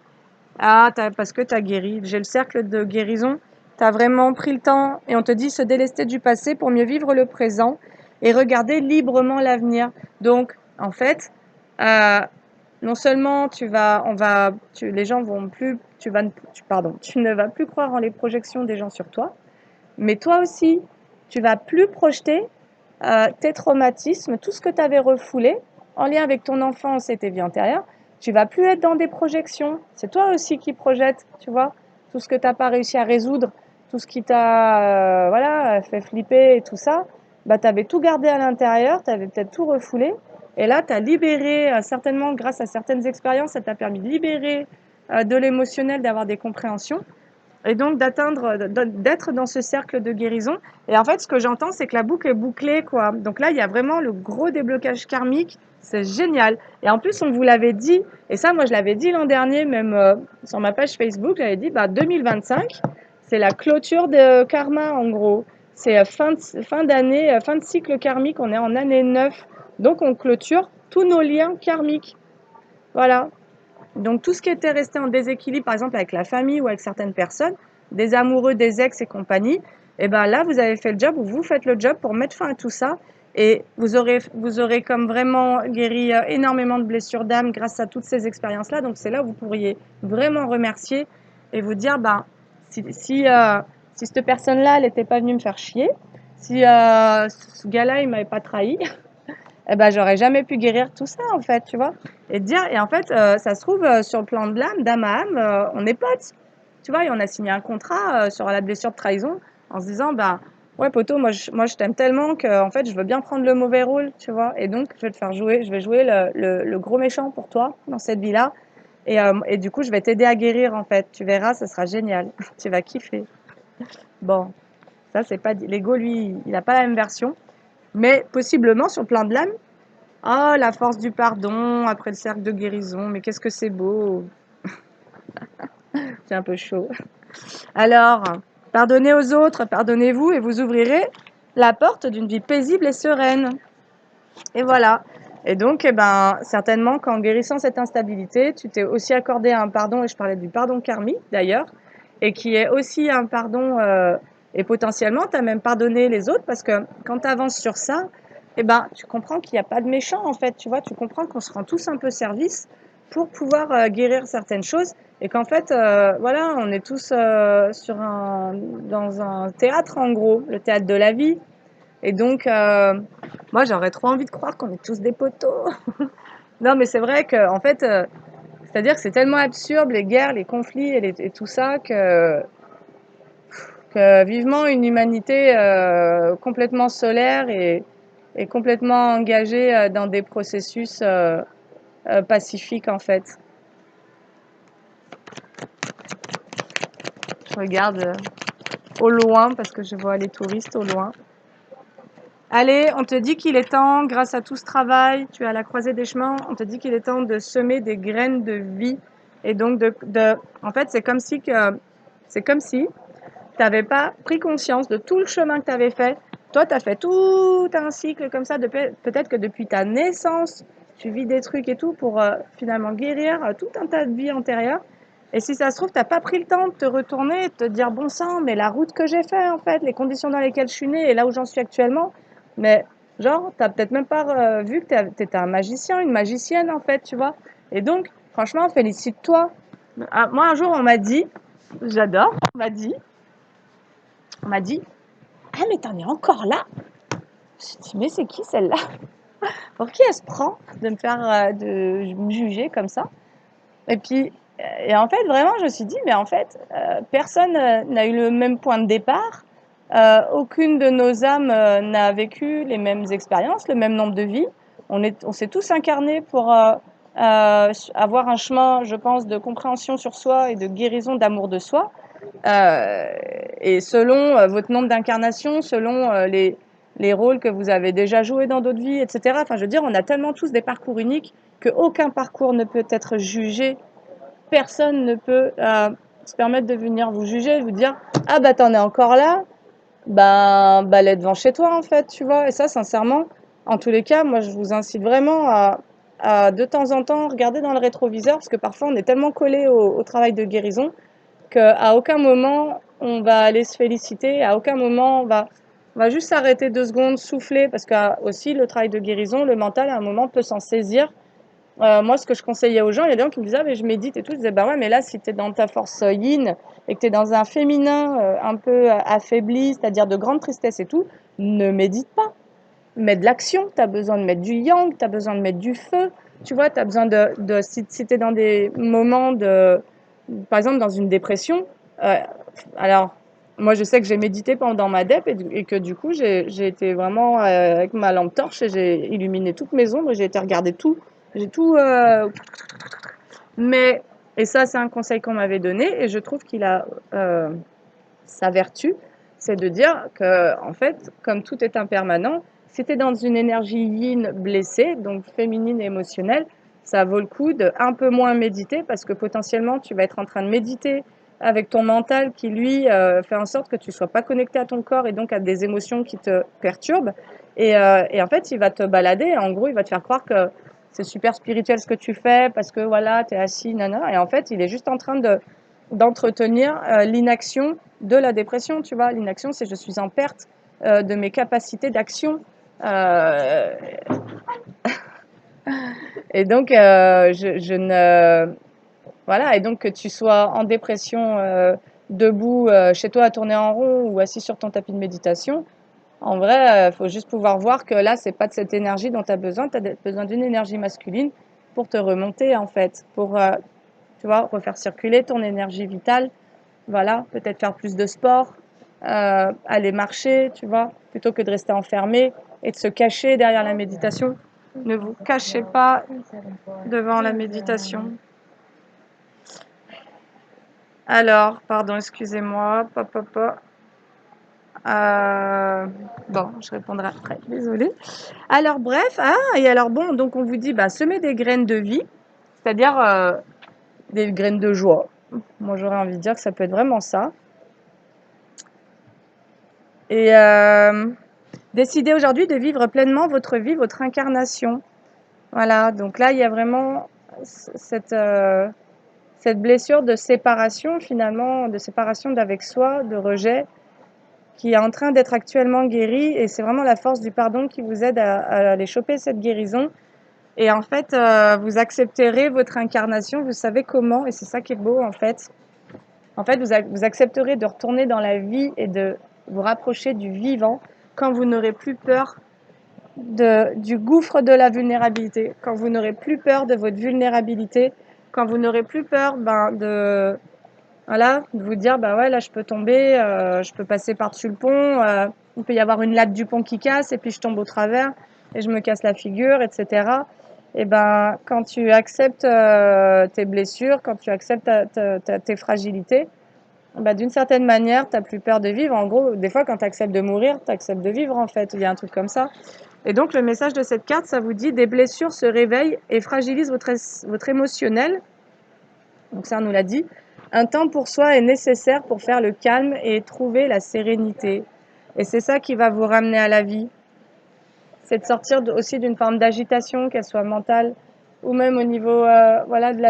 Parce que tu as guéri. J'ai le cercle de guérison. Tu as vraiment pris le temps et on te dit se délester du passé pour mieux vivre le présent et regarder librement l'avenir. Donc, en fait, non seulement les gens vont plus, tu ne vas plus croire en les projections des gens sur toi, mais toi aussi, tu vas plus projeter tes traumatismes, tout ce que tu avais refoulé, en lien avec ton enfance et tes vies antérieures, tu vas plus être dans des projections. C'est toi aussi qui projettes, tu vois, tout ce que tu n'as pas réussi à résoudre, tout ce qui t'a voilà, fait flipper et tout ça, bah, tu avais tout gardé à l'intérieur, tu avais peut-être tout refoulé. Et là, tu as libéré, certainement grâce à certaines expériences, ça t'a permis de libérer de l'émotionnel, d'avoir des compréhensions et donc d'être dans ce cercle de guérison. Et en fait, ce que j'entends, c'est que la boucle est bouclée, quoi. Donc là, il y a vraiment le gros déblocage karmique. C'est génial. Et en plus, on vous l'avait dit, et ça, moi, je l'avais dit l'an dernier, même sur ma page Facebook, j'avais dit, bah, 2025, c'est la clôture de karma, en gros. C'est fin d'année, fin de cycle karmique, on est en année 9. Donc, on clôture tous nos liens karmiques. Voilà. Donc tout ce qui était resté en déséquilibre, par exemple avec la famille ou avec certaines personnes, des amoureux, des ex et compagnie, et ben là vous avez fait le job ou vous faites le job pour mettre fin à tout ça et vous aurez comme vraiment guéri énormément de blessures d'âme grâce à toutes ces expériences-là. Donc c'est là où vous pourriez vraiment remercier et vous dire si cette personne-là elle n'était pas venue me faire chier, si ce gars-là il m'avait pas trahi, eh ben, j'aurais jamais pu guérir tout ça, en fait, tu vois. Et dire, et en fait, ça se trouve, sur le plan de l'âme, d'âme à âme, on est potes. Tu vois, et on a signé un contrat sur la blessure de trahison en se disant, ben, ouais, poto, moi, je t'aime tellement que, en fait, je veux bien prendre le mauvais rôle, tu vois. Et donc, je vais te faire jouer, je vais jouer le gros méchant pour toi dans cette vie-là. Et du coup, je vais t'aider à guérir, en fait. Tu verras, ce sera génial. Tu vas kiffer. Bon, ça, c'est pas, l'ego, lui, il n'a pas la même version. Mais possiblement, sur le plan de l'âme, oh, la force du pardon après le cercle de guérison, mais qu'est-ce que c'est beau. C'est un peu chaud. Alors, pardonnez aux autres, pardonnez-vous et vous ouvrirez la porte d'une vie paisible et sereine. Et voilà. Et donc, eh ben, certainement qu'en guérissant cette instabilité, tu t'es aussi accordé un pardon, et je parlais du pardon karmique d'ailleurs, et qui est aussi un pardon, et potentiellement, tu as même pardonné les autres, parce que quand tu avances sur ça, eh ben, tu comprends qu'il n'y a pas de méchant en fait, tu vois, tu comprends qu'on se rend tous un peu service pour pouvoir guérir certaines choses, et qu'en fait, voilà, on est tous dans un théâtre en gros, le théâtre de la vie. Et donc, moi, j'aurais trop envie de croire qu'on est tous des poteaux. Non, mais c'est vrai que, en fait, c'est-à-dire que c'est tellement absurde, les guerres, les conflits et tout ça, que vivement une humanité complètement solaire et complètement engagée dans des processus pacifiques, en fait. Je regarde au loin, parce que je vois les touristes au loin. Allez, on te dit qu'il est temps, grâce à tout ce travail, tu es à la croisée des chemins, on te dit qu'il est temps de semer des graines de vie. Et donc, en fait, c'est comme si tu n'avais pas pris conscience de tout le chemin que tu avais fait. Toi, tu as fait tout un cycle comme ça, peut-être que depuis ta naissance, tu vis des trucs et tout pour finalement guérir tout un tas de vies antérieures. Et si ça se trouve, tu n'as pas pris le temps de te retourner et de te dire, bon sang, mais la route que j'ai fait, en fait, les conditions dans lesquelles je suis née et là où j'en suis actuellement, mais genre, tu n'as peut-être même pas vu que tu étais un magicien, une magicienne, en fait, tu vois. Et donc, franchement, félicite-toi. Ah, moi, un jour, on m'a dit, j'adore, on m'a dit, ah, mais t'en es encore là? Je me suis dit, mais c'est qui celle-là? Pour qui elle se prend de me faire, de me juger comme ça? Et puis, et en fait, vraiment, je me suis dit, mais en fait, personne n'a eu le même point de départ. Aucune de nos âmes n'a vécu les mêmes expériences, le même nombre de vies. On s'est tous incarnés pour avoir un chemin, je pense, de compréhension sur soi et de guérison d'amour de soi. Euh, et selon votre nombre d'incarnations, selon les rôles que vous avez déjà joués dans d'autres vies, etc. Enfin, je veux dire, on a tellement tous des parcours uniques qu'aucun parcours ne peut être jugé. Personne ne peut se permettre de venir vous juger, de vous dire ah bah t'en es encore là, ben balai devant chez toi en fait, tu vois. Et ça, sincèrement, en tous les cas, moi je vous incite vraiment à de temps en temps regarder dans le rétroviseur parce que parfois on est tellement collé au travail de guérison qu'à aucun moment on va aller se féliciter, à aucun moment on va juste s'arrêter 2 secondes, souffler, parce que aussi le travail de guérison, le mental à un moment peut s'en saisir. Moi, ce que je conseillais aux gens, il y a des gens qui me disaient ah, mais je médite et tout, je disais bah ouais, mais là, si tu es dans ta force yin et que tu es dans un féminin un peu affaibli, c'est-à-dire de grande tristesse et tout, ne médite pas. mettre de l'action, tu as besoin de mettre du yang, tu as besoin de mettre du feu. Tu vois, tu as besoin si tu es dans des moments par exemple, dans une dépression, alors, moi, je sais que j'ai médité pendant ma DEP et que du coup, j'ai été vraiment avec ma lampe torche et j'ai illuminé toutes mes ombres et j'ai été regarder tout. J'ai tout. Mais, et ça, c'est un conseil qu'on m'avait donné et je trouve qu'il a sa vertu, c'est de dire que, en fait, comme tout est impermanent, si tu es dans une énergie yin blessée, donc féminine et émotionnelle, ça vaut le coup de un peu moins méditer parce que potentiellement tu vas être en train de méditer avec ton mental qui lui fait en sorte que tu sois pas connecté à ton corps et donc à des émotions qui te perturbent et en fait il va te balader, en gros il va te faire croire que c'est super spirituel ce que tu fais parce que voilà tu es assis nana et en fait il est juste en train d'entretenir l'inaction de la dépression, tu vois. L'inaction, c'est je suis en perte de mes capacités d'action. Euh, et donc, je ne... Voilà, et donc que tu sois en dépression, debout chez toi à tourner en rond ou assis sur ton tapis de méditation, en vrai, il faut juste pouvoir voir que là, c'est pas de cette énergie dont tu as besoin. Tu as besoin d'une énergie masculine pour te remonter, en fait, pour, tu vois, refaire circuler ton énergie vitale. Voilà, peut-être faire plus de sport, aller marcher, tu vois, plutôt que de rester enfermé et de se cacher derrière la méditation. Ne vous cachez pas devant la méditation. Alors, pardon, excusez-moi, papa. Bon, je répondrai après, désolée. Alors, bref, et alors bon, donc on vous dit, bah, semer des graines de vie, c'est-à-dire des graines de joie. Moi, j'aurais envie de dire que ça peut être vraiment ça. Et décidez aujourd'hui de vivre pleinement votre vie, votre incarnation. Voilà, donc là, il y a vraiment cette blessure de séparation, finalement, de séparation d'avec soi, de rejet, qui est en train d'être actuellement guérie. Et c'est vraiment la force du pardon qui vous aide à aller choper cette guérison. Et en fait, vous accepterez votre incarnation, vous savez comment, et c'est ça qui est beau, en fait. En fait, vous accepterez de retourner dans la vie et de vous rapprocher du vivant quand vous n'aurez plus peur du gouffre de la vulnérabilité, quand vous n'aurez plus peur de votre vulnérabilité, quand vous n'aurez plus peur voilà, de vous dire bah ouais là je peux tomber, je peux passer par-dessus le pont, il peut y avoir une latte du pont qui casse et puis je tombe au travers et je me casse la figure, etc. Et ben quand tu acceptes tes blessures, quand tu acceptes tes fragilités, bah, d'une certaine manière, tu n'as plus peur de vivre. En gros, des fois, quand tu acceptes de mourir, tu acceptes de vivre, en fait. Il y a un truc comme ça. Et donc, le message de cette carte, ça vous dit des blessures se réveillent et fragilisent votre émotionnel. Donc, ça, on nous l'a dit. Un temps pour soi est nécessaire pour faire le calme et trouver la sérénité. Et c'est ça qui va vous ramener à la vie. C'est de sortir aussi d'une forme d'agitation, qu'elle soit mentale ou même au niveau voilà, de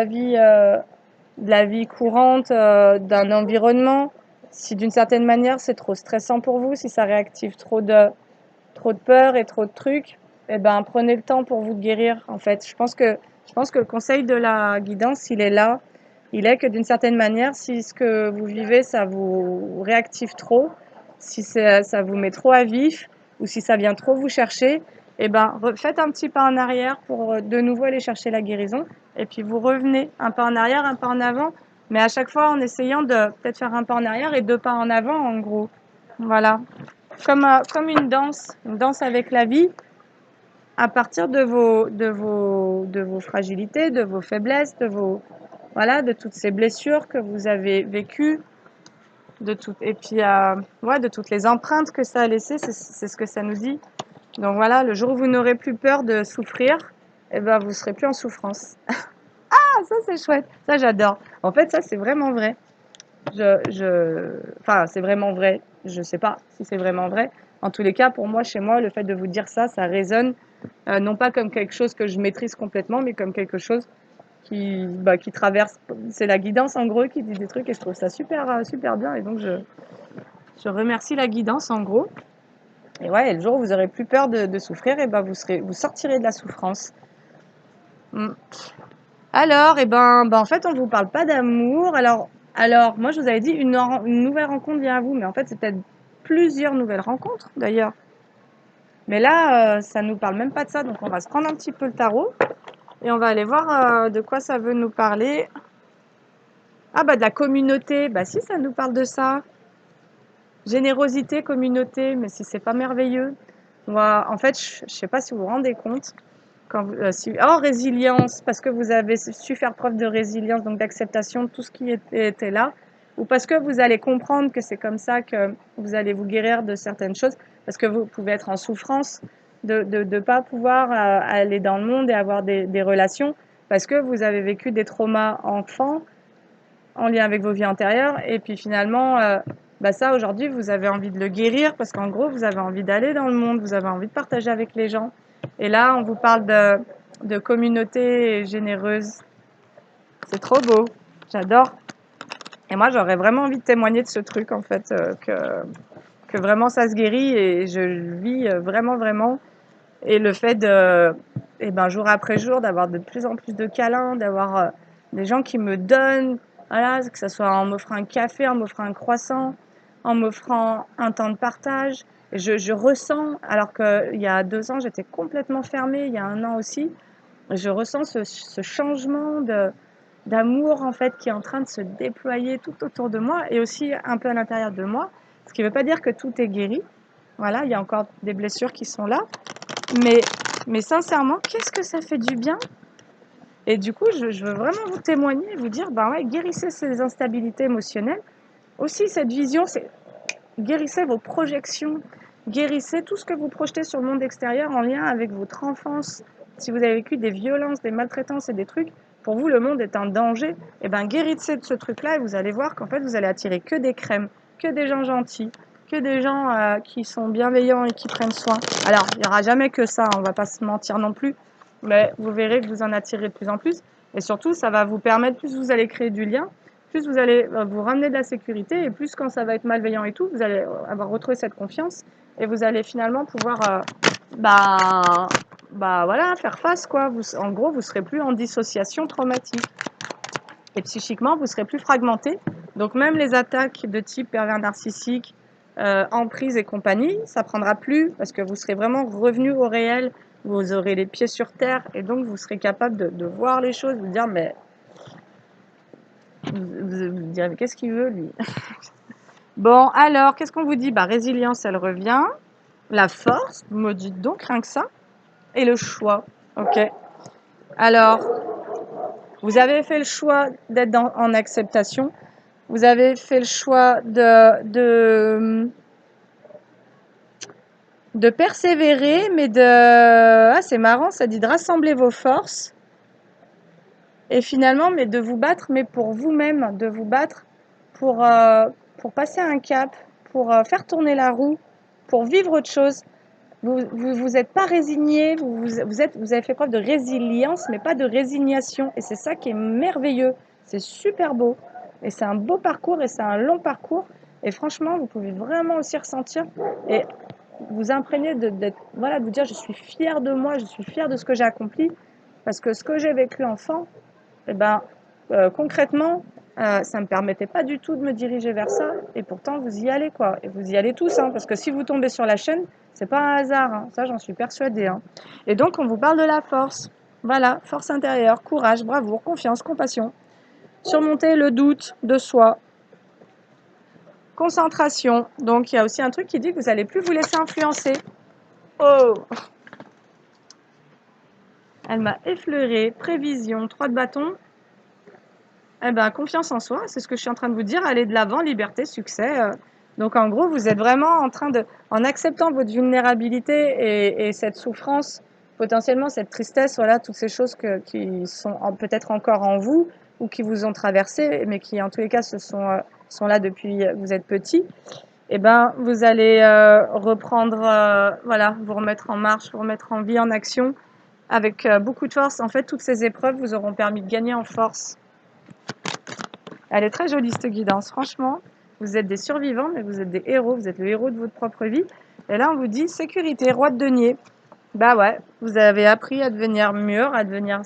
la vie courante, d'un environnement. Si d'une certaine manière c'est trop stressant pour vous, si ça réactive trop de peur et trop de trucs, eh ben, prenez le temps pour vous de guérir, en fait. Je pense que le conseil de la guidance, il est là. Il est que d'une certaine manière, si ce que vous vivez, ça vous réactive trop, si ça vous met trop à vif, ou si ça vient trop vous chercher, eh ben, faites un petit pas en arrière pour de nouveau aller chercher la guérison. Et puis vous revenez un pas en arrière, un pas en avant, mais à chaque fois en essayant de peut-être faire un pas en arrière et deux pas en avant, en gros. Voilà. Comme une danse avec la vie, à partir de vos fragilités, de vos faiblesses, voilà, de toutes ces blessures que vous avez vécues, et puis ouais, de toutes les empreintes que ça a laissées, c'est ce que ça nous dit. Donc voilà, le jour où vous n'aurez plus peur de souffrir, eh ben vous serez plus en souffrance. Ah, ça c'est chouette, ça j'adore. En fait, ça c'est vraiment vrai. Enfin, c'est vraiment vrai. Je sais pas si c'est vraiment vrai. En tous les cas, pour moi, chez moi, le fait de vous dire ça, ça résonne, non pas comme quelque chose que je maîtrise complètement, mais comme quelque chose qui traverse. C'est la guidance, en gros, qui dit des trucs et je trouve ça super, super bien. Et donc, je remercie la guidance, en gros. Et ouais, et le jour où vous aurez plus peur de souffrir, et ben, vous sortirez de la souffrance. Mm. Alors, en fait, on vous parle pas d'amour. Alors, moi, je vous avais dit une nouvelle rencontre vient à vous, mais en fait, c'est peut-être plusieurs nouvelles rencontres, d'ailleurs. Mais là, ça nous parle même pas de ça, donc on va se prendre un petit peu le tarot et on va aller voir de quoi ça veut nous parler. Ah bah de la communauté, bah si ça nous parle de ça. Générosité, communauté, mais si c'est pas merveilleux. Moi, en fait, je sais pas si vous vous rendez compte. Oh, résilience, parce que vous avez su faire preuve de résilience, donc d'acceptation de tout ce qui était là, ou parce que vous allez comprendre que c'est comme ça que vous allez vous guérir de certaines choses, parce que vous pouvez être en souffrance de ne pas pouvoir aller dans le monde et avoir des relations, parce que vous avez vécu des traumas enfants en lien avec vos vies antérieures, et puis finalement, bah ça, aujourd'hui, vous avez envie de le guérir, parce qu'en gros, vous avez envie d'aller dans le monde, vous avez envie de partager avec les gens. Et là, on vous parle de communauté généreuse. C'est trop beau. J'adore. Et moi, j'aurais vraiment envie de témoigner de ce truc, en fait, que vraiment ça se guérit et je vis vraiment, vraiment. Et le fait et ben, jour après jour, d'avoir de plus en plus de câlins, d'avoir des gens qui me donnent, voilà, que ce soit en m'offrant un café, en m'offrant un croissant, en m'offrant un temps de partage. Et je ressens, alors qu'il y a 2 ans, j'étais complètement fermée, il y a 1 an aussi, je ressens ce changement d'amour en fait qui est en train de se déployer tout autour de moi et aussi un peu à l'intérieur de moi. Ce qui ne veut pas dire que tout est guéri. Voilà, il y a encore des blessures qui sont là. Mais, mais sincèrement, qu'est-ce que ça fait du bien? Et du coup, je veux vraiment vous témoigner et vous dire, bah ouais, guérissez ces instabilités émotionnelles. Aussi, cette vision, c'est guérissez vos projections, guérissez tout ce que vous projetez sur le monde extérieur en lien avec votre enfance. Si vous avez vécu des violences, des maltraitances et des trucs, pour vous, le monde est un danger, et ben guérissez de ce truc-là et vous allez voir qu'en fait, vous allez attirer que des crèmes, que des gens gentils, que des gens qui sont bienveillants et qui prennent soin. Alors, il n'y aura jamais que ça, on va pas se mentir non plus, mais vous verrez que vous en attirez de plus en plus. Et surtout, ça va vous permettre, plus vous allez créer du lien, plus vous allez vous ramener de la sécurité et plus quand ça va être malveillant et tout, vous allez avoir retrouvé cette confiance et vous allez finalement pouvoir bah, voilà, faire face quoi. En gros, vous serez plus en dissociation traumatique et psychiquement, vous serez plus fragmenté. Donc même les attaques de type pervers narcissique, emprise et compagnie, ça prendra plus parce que vous serez vraiment revenu au réel, vous aurez les pieds sur terre et donc vous serez capable de voir les choses, vous dire mais vous direz mais qu'est-ce qu'il veut lui? Bon, alors, qu'est-ce qu'on vous dit? Bah, résilience, elle revient. La force, vous me dites donc rien que ça. Et le choix. Ok. Alors, vous avez fait le choix d'être en acceptation. Vous avez fait le choix de persévérer, mais Ah, c'est marrant, ça dit de rassembler vos forces. Et finalement, mais de vous battre, mais pour vous-même, de vous battre pour passer un cap, pour faire tourner la roue, pour vivre autre chose. Vous êtes pas résigné, vous avez fait preuve de résilience, mais pas de résignation. Et c'est ça qui est merveilleux. C'est super beau. Et c'est un beau parcours et c'est un long parcours. Et franchement, vous pouvez vraiment aussi ressentir et vous imprégner voilà, de vous dire je suis fière de moi, je suis fière de ce que j'ai accompli. Parce que ce que j'ai vécu enfant, eh ben, concrètement, ça ne me permettait pas du tout de me diriger vers ça. Et pourtant, vous y allez, quoi. Et vous y allez tous, hein, parce que si vous tombez sur la chaîne, c'est pas un hasard. Hein. Ça, j'en suis persuadée. Hein. Et donc, on vous parle de la force. Voilà, force intérieure, courage, bravoure, confiance, compassion. Surmonter le doute de soi. Concentration. Donc, il y a aussi un truc qui dit que vous n'allez plus vous laisser influencer. Oh! Elle m'a effleuré. Prévision, 3 de bâton. Eh ben, confiance en soi, c'est ce que je suis en train de vous dire, aller de l'avant, liberté, succès. Donc en gros, vous êtes vraiment en train en acceptant votre vulnérabilité et cette souffrance, potentiellement cette tristesse, voilà, toutes ces choses qui sont peut-être encore en vous ou qui vous ont traversé, mais qui en tous les cas sont là depuis que vous êtes petit. Eh ben, vous allez reprendre, voilà, vous remettre en marche, vous remettre en vie, en action, avec beaucoup de force. En fait, toutes ces épreuves vous auront permis de gagner en force. Elle est très jolie cette guidance, franchement. Vous êtes des survivants, mais vous êtes des héros. Vous êtes le héros de votre propre vie. Et là, on vous dit sécurité, roi de denier. Bah ouais, vous avez appris à devenir mûr, à devenir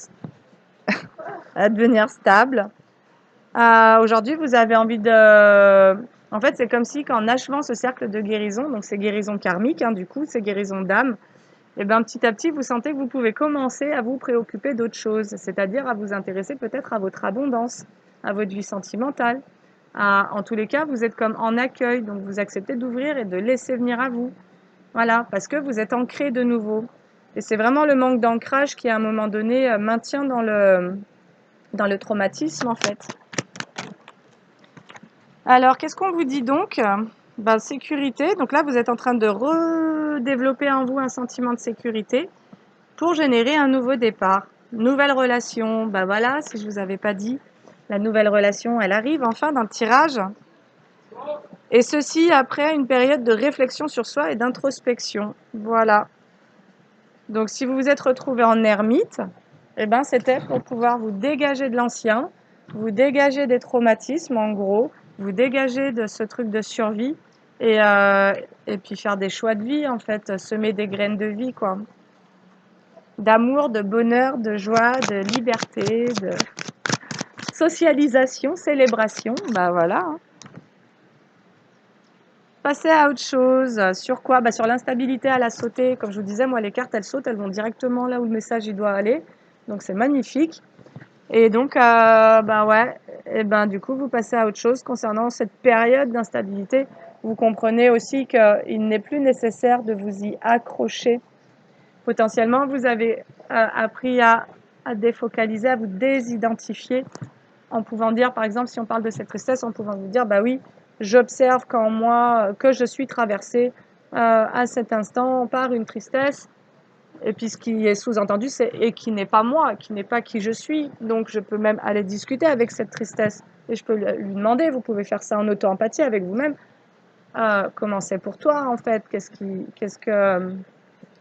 stable. Aujourd'hui, vous avez envie de... En fait, c'est comme si qu'en achevant ce cercle de guérison, donc c'est guérison karmique, hein, du coup, c'est guérison d'âme, et ben petit à petit, vous sentez que vous pouvez commencer à vous préoccuper d'autres choses, c'est-à-dire à vous intéresser peut-être à votre abondance, à votre vie sentimentale. En tous les cas, vous êtes comme en accueil, donc vous acceptez d'ouvrir et de laisser venir à vous. Voilà, parce que vous êtes ancré de nouveau. Et c'est vraiment le manque d'ancrage qui, à un moment donné, maintient dans le traumatisme, en fait. Alors, qu'est-ce qu'on vous dit donc? Ben, sécurité. Donc là, vous êtes en train de redévelopper en vous un sentiment de sécurité pour générer un nouveau départ. Nouvelle relation. Ben voilà, si je vous avais pas dit, la nouvelle relation, elle arrive enfin dans le tirage. Et ceci après une période de réflexion sur soi et d'introspection. Voilà. Donc, si vous vous êtes retrouvé en ermite, eh ben, c'était pour pouvoir vous dégager de l'ancien, vous dégager des traumatismes, en gros, vous dégager de ce truc de survie et, euh, et puis faire des choix de vie, en fait, semer des graines de vie, quoi. D'amour, de bonheur, de joie, de liberté, de socialisation, célébration, bah voilà, hein. Passer à autre chose. Sur quoi? Bah, sur l'instabilité, à la sauter. Comme je vous disais, moi, les cartes, elles sautent, elles vont directement là où le message il doit aller. Donc, c'est magnifique. Et donc, bah ouais, et ben, du coup, vous passez à autre chose concernant cette période d'instabilité. Vous comprenez aussi qu'il n'est plus nécessaire de vous y accrocher. Potentiellement, vous avez appris à défocaliser, à vous désidentifier en pouvant dire, par exemple, si on parle de cette tristesse, en pouvant vous dire, bah oui, j'observe qu'en moi, que je suis traversée à cet instant par une tristesse. Et puis ce qui est sous-entendu, c'est et qui n'est pas moi, qui n'est pas qui je suis. Donc je peux même aller discuter avec cette tristesse. Et je peux lui demander, vous pouvez faire ça en auto-empathie avec vous-même. Comment c'est pour toi en fait?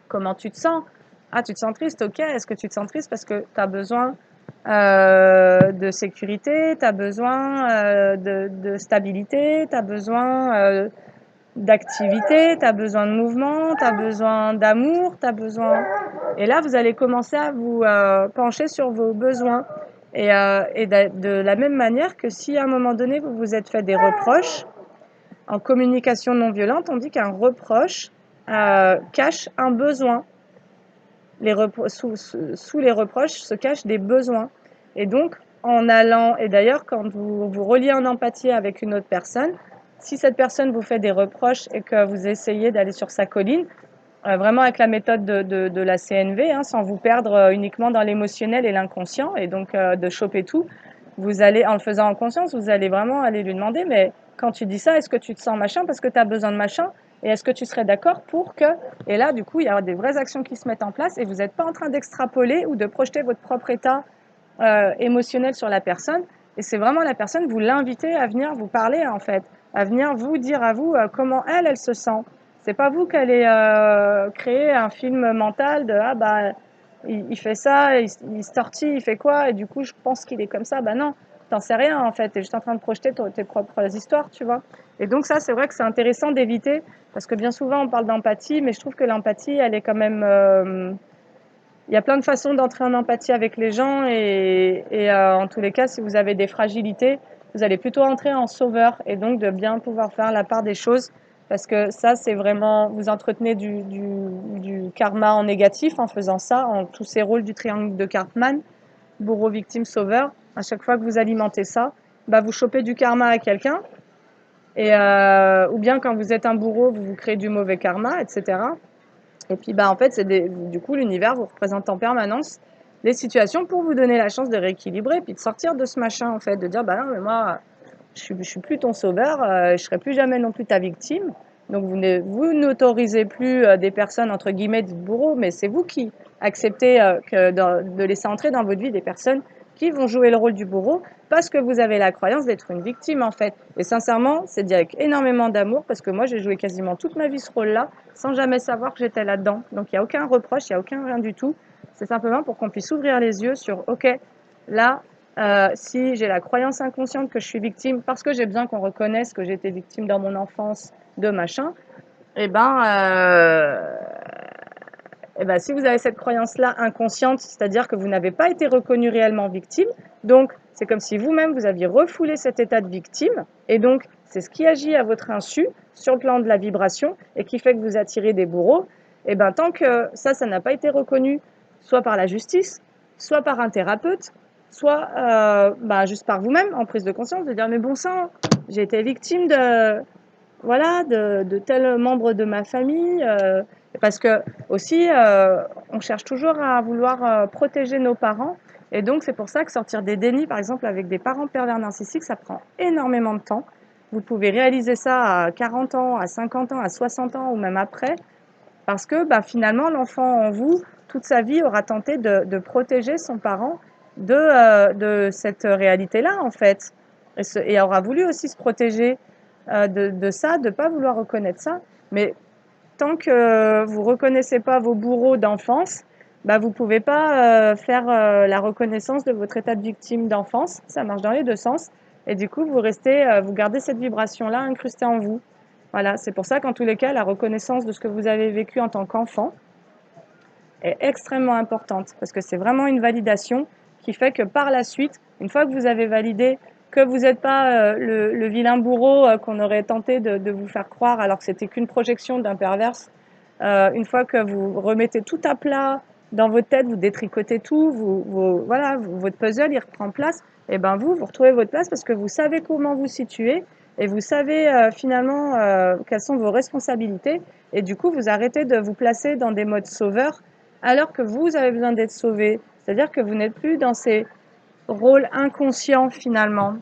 Comment tu te sens? Ah, tu te sens triste, ok. Est-ce que tu te sens triste parce que tu as besoin de sécurité, tu as besoin de stabilité, tu as besoin d'activité, tu as besoin de mouvement, tu as besoin d'amour, tu as besoin... Et là, vous allez commencer à vous pencher sur vos besoins. Et de la même manière que si à un moment donné, vous vous êtes fait des reproches, en communication non violente, on dit qu'un reproche cache un besoin. Sous les reproches se cachent des besoins. Et donc, en allant, et d'ailleurs, quand vous vous reliez en empathie avec une autre personne, si cette personne vous fait des reproches et que vous essayez d'aller sur sa colline, vraiment avec la méthode de la CNV, hein, sans vous perdre uniquement dans l'émotionnel et l'inconscient, et donc de choper tout, vous allez, en le faisant en conscience, vous allez vraiment aller lui demander, mais quand tu dis ça, est-ce que tu te sens machin parce que tu as besoin de machin? Et est-ce que tu serais d'accord pour que... Et là, du coup, il y a des vraies actions qui se mettent en place et vous n'êtes pas en train d'extrapoler ou de projeter votre propre état émotionnel sur la personne. Et c'est vraiment la personne, vous l'invitez à venir vous parler, en fait, à venir vous dire à vous comment elle se sent. C'est pas vous qui allez créer un film mental de ah bah il fait ça, il se tortille, il fait quoi et du coup je pense qu'il est comme ça. Bah non, t'en sais rien en fait. T'es juste en train de projeter tes propres histoires, tu vois. Et donc ça c'est vrai que c'est intéressant d'éviter parce que bien souvent on parle d'empathie, mais je trouve que l'empathie elle est quand même il y a plein de façons d'entrer en empathie avec les gens et en tous les cas si vous avez des fragilités, vous allez plutôt entrer en sauveur et donc de bien pouvoir faire la part des choses parce que ça, c'est vraiment, vous entretenez du karma en négatif en faisant ça, en tous ces rôles du triangle de Cartman, bourreau, victime, sauveur. À chaque fois que vous alimentez ça, bah, vous chopez du karma à quelqu'un, ou bien quand vous êtes un bourreau, vous vous créez du mauvais karma, etc. Et puis, bah, en fait, du coup, l'univers vous représente en permanence les situations pour vous donner la chance de rééquilibrer, puis de sortir de ce machin, en fait, de dire, bah non, mais moi, je suis plus ton sauveur, je serai plus jamais non plus ta victime. Donc vous n'autorisez plus des personnes entre guillemets dites bourreaux, mais c'est vous qui acceptez de laisser entrer dans votre vie des personnes qui vont jouer le rôle du bourreau parce que vous avez la croyance d'être une victime en fait. Et sincèrement, c'est dit avec énormément d'amour parce que moi j'ai joué quasiment toute ma vie ce rôle-là sans jamais savoir que j'étais là-dedans. Donc il n'y a aucun reproche, il n'y a aucun rien du tout. C'est simplement pour qu'on puisse ouvrir les yeux sur ok, là si j'ai la croyance inconsciente que je suis victime parce que j'ai besoin qu'on reconnaisse que j'ai été victime dans mon enfance de machin, et ben, si vous avez cette croyance-là inconsciente, c'est-à-dire que vous n'avez pas été reconnu réellement victime, donc c'est comme si vous-même vous aviez refoulé cet état de victime, et donc c'est ce qui agit à votre insu sur le plan de la vibration et qui fait que vous attirez des bourreaux. Et ben tant que ça n'a pas été reconnu, soit par la justice, soit par un thérapeute, soit juste par vous-même, en prise de conscience, de dire mais bon sang, j'ai été victime de tel membre de ma famille. Parce que aussi, on cherche toujours à vouloir protéger nos parents. Et donc, c'est pour ça que sortir des dénis, par exemple, avec des parents pervers narcissiques, ça prend énormément de temps. Vous pouvez réaliser ça à 40 ans, à 50 ans, à 60 ans ou même après. Parce que finalement, l'enfant en vous, toute sa vie, aura tenté de protéger son parent de cette réalité-là, en fait. Et aura voulu aussi se protéger de ça, de ne pas vouloir reconnaître ça. Mais tant que vous ne reconnaissez pas vos bourreaux d'enfance, vous ne pouvez pas faire la reconnaissance de votre état de victime d'enfance. Ça marche dans les deux sens. Et du coup, vous gardez cette vibration-là incrustée en vous. Voilà, c'est pour ça qu'en tous les cas, la reconnaissance de ce que vous avez vécu en tant qu'enfant est extrêmement importante, parce que c'est vraiment une validation qui fait que par la suite, une fois que vous avez validé que vous n'êtes pas le vilain bourreau qu'on aurait tenté de vous faire croire alors que c'était qu'une projection d'un perverse, une fois que vous remettez tout à plat dans votre tête, vous détricotez tout, votre puzzle il reprend place, et vous retrouvez votre place parce que vous savez comment vous situer et vous savez finalement quelles sont vos responsabilités, et du coup vous arrêtez de vous placer dans des modes sauveurs alors que vous avez besoin d'être sauvé. C'est-à-dire que vous n'êtes plus dans ces rôles inconscients finalement.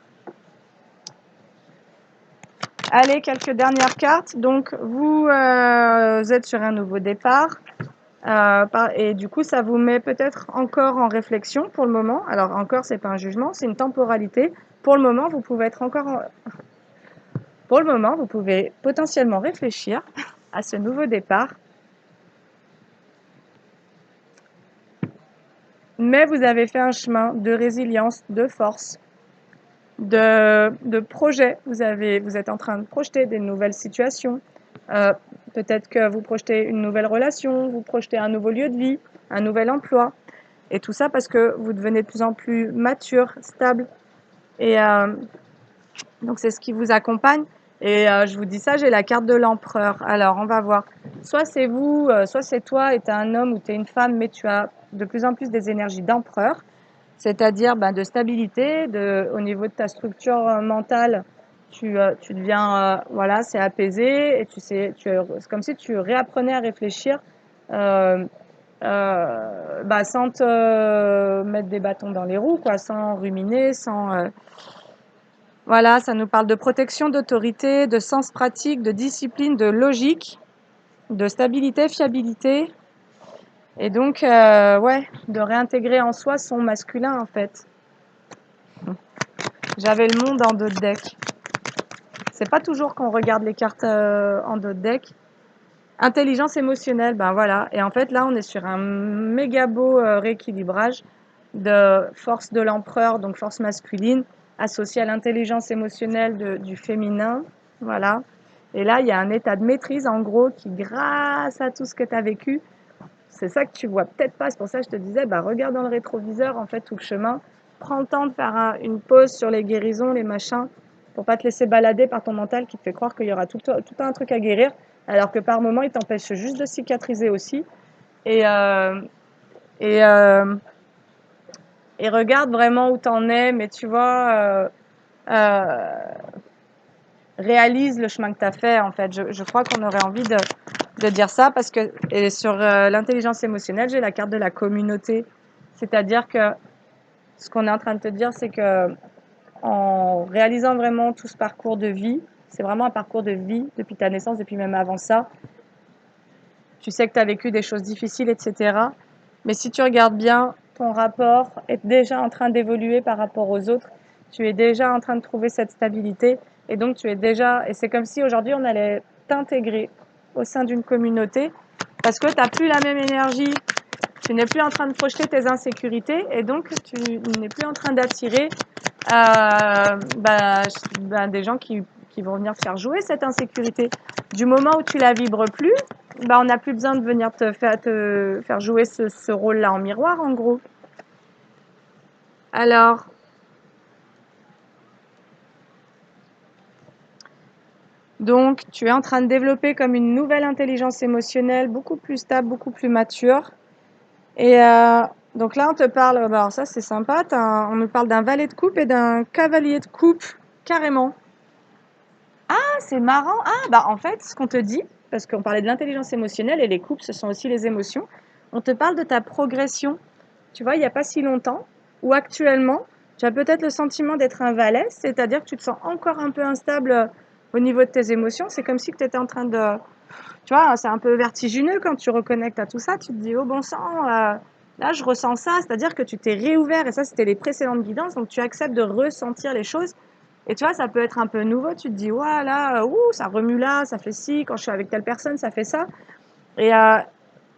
Allez, quelques dernières cartes. Donc vous êtes sur un nouveau départ. Et du coup, ça vous met peut-être encore en réflexion pour le moment. Alors encore, c'est pas un jugement, c'est une temporalité. Pour le moment, vous pouvez être encore. Pour le moment, vous pouvez potentiellement réfléchir à ce nouveau départ. Mais vous avez fait un chemin de résilience, de force, de projet. Vous êtes en train de projeter des nouvelles situations. Peut-être que vous projetez une nouvelle relation, vous projetez un nouveau lieu de vie, un nouvel emploi. Et tout ça parce que vous devenez de plus en plus mature, stable. Et donc, c'est ce qui vous accompagne. Et je vous dis ça, j'ai la carte de l'empereur. Alors, on va voir. Soit c'est vous, soit c'est toi et tu es un homme ou tu es une femme, mais tu as de plus en plus des énergies d'empereur, c'est-à-dire de stabilité, au niveau de ta structure mentale. Tu deviens, voilà, c'est apaisé et c'est comme si tu réapprenais à réfléchir sans te mettre des bâtons dans les roues, quoi, sans ruminer, sans. Voilà, ça nous parle de protection, d'autorité, de sens pratique, de discipline, de logique, de stabilité, fiabilité. Et donc, de réintégrer en soi son masculin, en fait. J'avais le monde en dos de deck. C'est pas toujours qu'on regarde les cartes en dos de deck. Intelligence émotionnelle, voilà. Et en fait, là, on est sur un méga beau rééquilibrage de force de l'empereur, donc force masculine, associée à l'intelligence émotionnelle du féminin. Voilà. Et là, il y a un état de maîtrise, en gros, qui, grâce à tout ce que tu as vécu, c'est ça que tu vois peut-être pas. C'est pour ça que je te disais, regarde dans le rétroviseur, en fait, tout le chemin. Prends le temps de faire une pause sur les guérisons, les machins, pour pas te laisser balader par ton mental qui te fait croire qu'il y aura tout un truc à guérir, alors que par moment, il t'empêche juste de cicatriser aussi. Et, et, euh, et regarde vraiment où t'en es, mais tu vois, réalise le chemin que tu as fait, en fait. Je crois qu'on aurait envie de dire ça, parce que et sur l'intelligence émotionnelle, j'ai la carte de la communauté. C'est-à-dire que ce qu'on est en train de te dire, c'est que en réalisant vraiment tout ce parcours de vie, c'est vraiment un parcours de vie depuis ta naissance, depuis même avant ça. Tu sais que tu as vécu des choses difficiles, etc. Mais si tu regardes bien, ton rapport est déjà en train d'évoluer par rapport aux autres. Tu es déjà en train de trouver cette stabilité. Et donc, et c'est comme si aujourd'hui, on allait t'intégrer au sein d'une communauté, parce que tu n'as plus la même énergie. Tu n'es plus en train de projeter tes insécurités, et donc tu n'es plus en train d'attirer des gens qui vont venir te faire jouer cette insécurité. Du moment où tu la vibres plus, on n'a plus besoin de venir te faire jouer ce rôle-là en miroir, en gros. Alors, Donc, tu es en train de développer comme une nouvelle intelligence émotionnelle, beaucoup plus stable, beaucoup plus mature. Et donc là, on te parle, alors ça c'est sympa, on nous parle d'un valet de coupe et d'un cavalier de coupe, carrément. Ah, c'est marrant. Ah, bah en fait, ce qu'on te dit, parce qu'on parlait de l'intelligence émotionnelle et les coupes, ce sont aussi les émotions, on te parle de ta progression. Tu vois, il n'y a pas si longtemps, ou actuellement, tu as peut-être le sentiment d'être un valet, c'est-à-dire que tu te sens encore un peu instable au niveau de tes émotions. C'est comme si tu étais en train de... Tu vois, c'est un peu vertigineux quand tu reconnectes à tout ça. Tu te dis, oh bon sang, là, je ressens ça. C'est-à-dire que tu t'es réouvert, et ça, c'était les précédentes guidances, donc tu acceptes de ressentir les choses. Et tu vois, ça peut être un peu nouveau. Tu te dis, ouais, là, ça remue là, ça fait ci. Quand je suis avec telle personne, ça fait ça. Et, euh,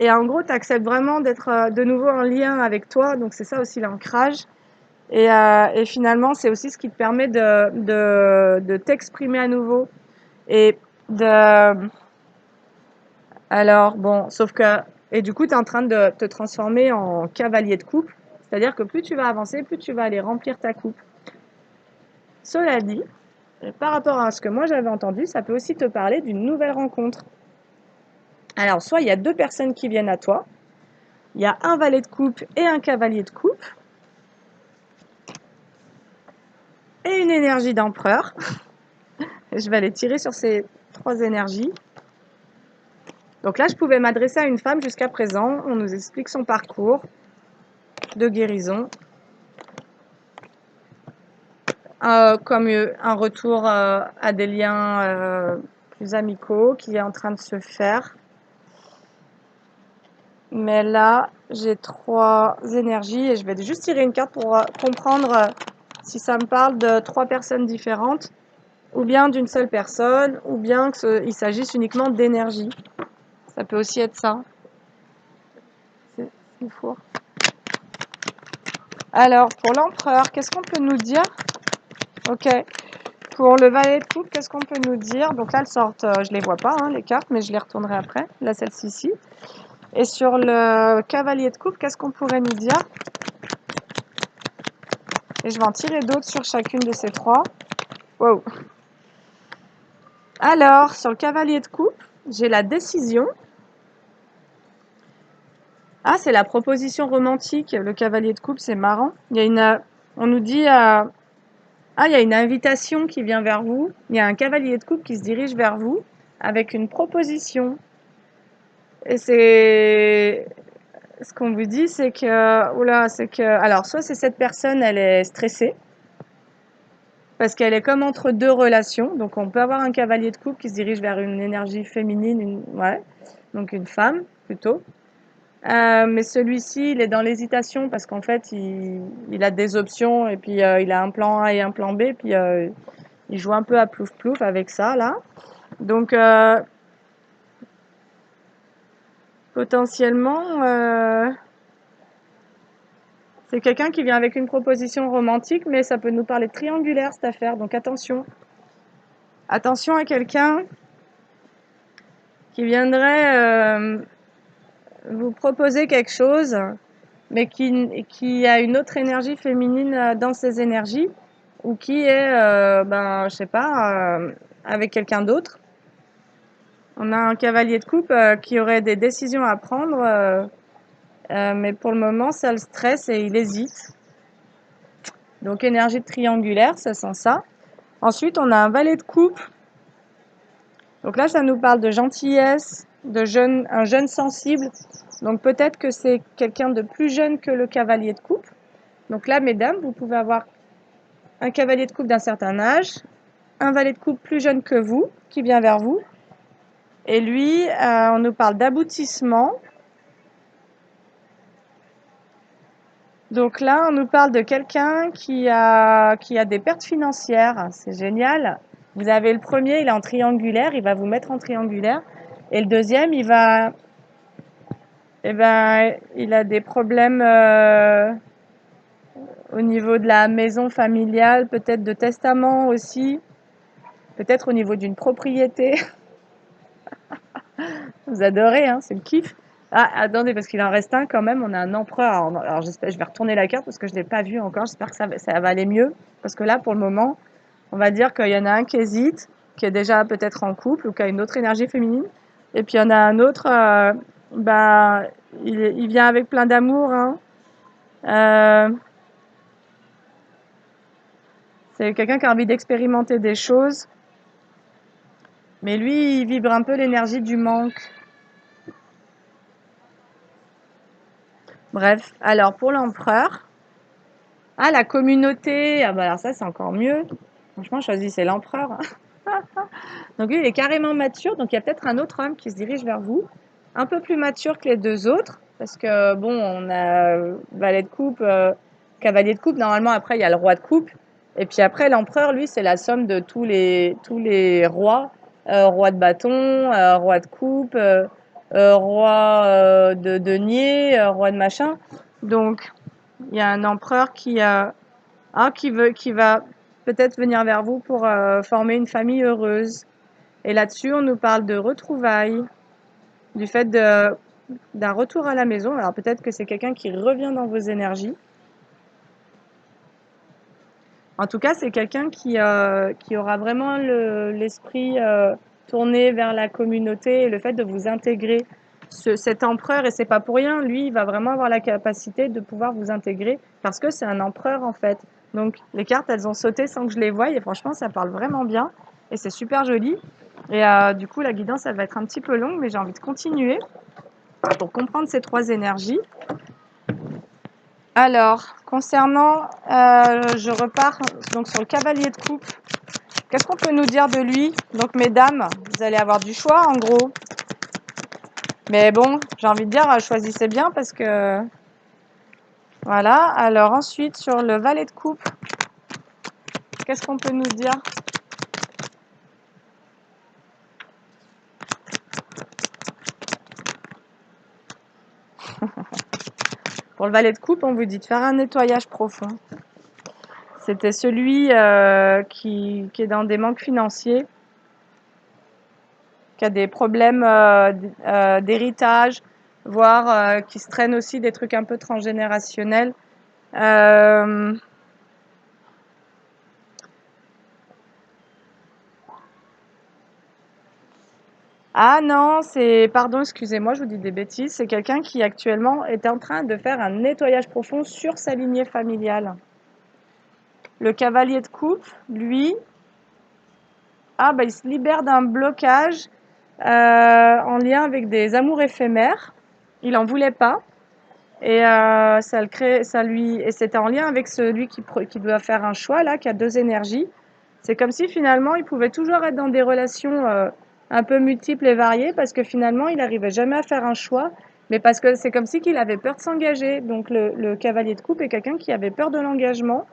et en gros, tu acceptes vraiment d'être de nouveau en lien avec toi. Donc, c'est ça aussi l'ancrage. Et finalement, c'est aussi ce qui te permet de t'exprimer à nouveau. Et de. Alors, bon, sauf que. Et du coup, tu es en train de te transformer en cavalier de coupe. C'est-à-dire que plus tu vas avancer, plus tu vas aller remplir ta coupe. Cela dit, par rapport à ce que moi j'avais entendu, ça peut aussi te parler d'une nouvelle rencontre. Alors, soit il y a deux personnes qui viennent à toi, il y a un valet de coupe et un cavalier de coupe, et une énergie d'empereur. Je vais aller tirer sur ces trois énergies. Donc là, je pouvais m'adresser à une femme jusqu'à présent. On nous explique son parcours de guérison, comme un retour à des liens plus amicaux qui est en train de se faire. Mais là, j'ai trois énergies et je vais juste tirer une carte pour comprendre si ça me parle de trois personnes différentes, ou bien d'une seule personne, ou bien qu'il s'agisse uniquement d'énergie. Ça peut aussi être ça. C'est fou. Alors, pour l'empereur, qu'est-ce qu'on peut nous dire? Ok. Pour le valet de coupe, qu'est-ce qu'on peut nous dire? Donc là, elles sortent, je les vois pas, hein, les cartes, mais je les retournerai après. Là, celle-ci ici. Et sur le cavalier de coupe, qu'est-ce qu'on pourrait nous dire? Et je vais en tirer d'autres sur chacune de ces trois. Wow. Alors, sur le cavalier de coupe, j'ai la décision. Ah, c'est la proposition romantique. Le cavalier de coupe, c'est marrant. On nous dit, il y a une invitation qui vient vers vous. Il y a un cavalier de coupe qui se dirige vers vous avec une proposition. Et c'est ce qu'on vous dit, c'est que, alors soit c'est cette personne, elle est stressée parce qu'elle est comme entre deux relations. Donc on peut avoir un cavalier de coupe qui se dirige vers une énergie féminine, donc une femme plutôt. Mais celui-ci, il est dans l'hésitation parce qu'en fait, il a des options et puis il a un plan A et un plan B, puis il joue un peu à plouf-plouf avec ça là. Donc potentiellement, c'est quelqu'un qui vient avec une proposition romantique, mais ça peut nous parler de triangulaire cette affaire. Donc attention, attention à quelqu'un qui viendrait vous proposer quelque chose, mais qui a une autre énergie féminine dans ses énergies, ou qui est, je sais pas, avec quelqu'un d'autre. On a un cavalier de coupe qui aurait des décisions à prendre, mais pour le moment, ça le stresse et il hésite. Donc énergie triangulaire, ça sent ça. Ensuite, on a un valet de coupe. Donc là, ça nous parle de gentillesse, un jeune sensible. Donc peut-être que c'est quelqu'un de plus jeune que le cavalier de coupe. Donc là, mesdames, vous pouvez avoir un cavalier de coupe d'un certain âge, un valet de coupe plus jeune que vous, qui vient vers vous. Et lui, on nous parle d'aboutissement. Donc là, on nous parle de quelqu'un qui a des pertes financières. C'est génial. Vous avez le premier, il est en triangulaire, il va vous mettre en triangulaire. Et le deuxième, il a des problèmes au niveau de la maison familiale, peut-être de testament aussi, peut-être au niveau d'une propriété. Vous adorez, hein, c'est le kiff. Ah, attendez, parce qu'il en reste un quand même, on a un empereur. Alors j'espère, je vais retourner la carte parce que je ne l'ai pas vu encore, j'espère que ça va aller mieux. Parce que là, pour le moment, on va dire qu'il y en a un qui hésite. qui est déjà peut-être en couple ou qui a une autre énergie féminine. Et puis il y en a un autre, il vient avec plein d'amour, hein. C'est quelqu'un qui a envie d'expérimenter des choses, mais lui, il vibre un peu l'énergie du manque. Bref, alors pour l'empereur, ah la communauté, ah bah alors ça c'est encore mieux. Franchement, choisissez l'empereur, hein. Donc lui, il est carrément mature, donc il y a peut-être un autre homme qui se dirige vers vous, un peu plus mature que les deux autres, parce que bon, on a valet de coupe, cavalier de coupe, normalement après il y a le roi de coupe, et puis après l'empereur, lui, c'est la somme de tous les rois, roi de bâton, roi de coupe, roi de denier, roi de machin. Donc il y a un empereur qui va peut-être venir vers vous pour former une famille heureuse. Et là-dessus, on nous parle de retrouvailles, du fait d'un retour à la maison. Alors peut-être que c'est quelqu'un qui revient dans vos énergies. En tout cas, c'est quelqu'un qui aura vraiment l'esprit tourné vers la communauté et le fait de vous intégrer. Cet empereur, et c'est pas pour rien, lui, il va vraiment avoir la capacité de pouvoir vous intégrer parce que c'est un empereur en fait. Donc les cartes, elles ont sauté sans que je les voie et franchement, ça parle vraiment bien et c'est super joli. Et du coup, la guidance, elle va être un petit peu longue, mais j'ai envie de continuer pour comprendre ces trois énergies. Alors, concernant, je repars donc sur le cavalier de coupe. Qu'est-ce qu'on peut nous dire de lui? Donc, mesdames, vous allez avoir du choix, en gros. Mais bon, j'ai envie de dire, choisissez bien parce que... Voilà. Alors, ensuite, sur le valet de coupe, qu'est-ce qu'on peut nous dire? Pour le valet de coupe, on vous dit de faire un nettoyage profond. C'était celui qui est dans des manques financiers, qui a des problèmes d'héritage, voire qui se traîne aussi des trucs un peu transgénérationnels. Ah non, pardon, excusez-moi, je vous dis des bêtises, c'est quelqu'un qui actuellement est en train de faire un nettoyage profond sur sa lignée familiale. Le cavalier de coupe, lui, il se libère d'un blocage en lien avec des amours éphémères. Il en voulait pas. Et et c'était en lien avec celui qui doit faire un choix là, qui a deux énergies. C'est comme si finalement il pouvait toujours être dans des relations un peu multiples et variées parce que finalement il n'arrivait jamais à faire un choix, mais parce que c'est comme si qu'il avait peur de s'engager. Donc le cavalier de coupe est quelqu'un qui avait peur de l'engagement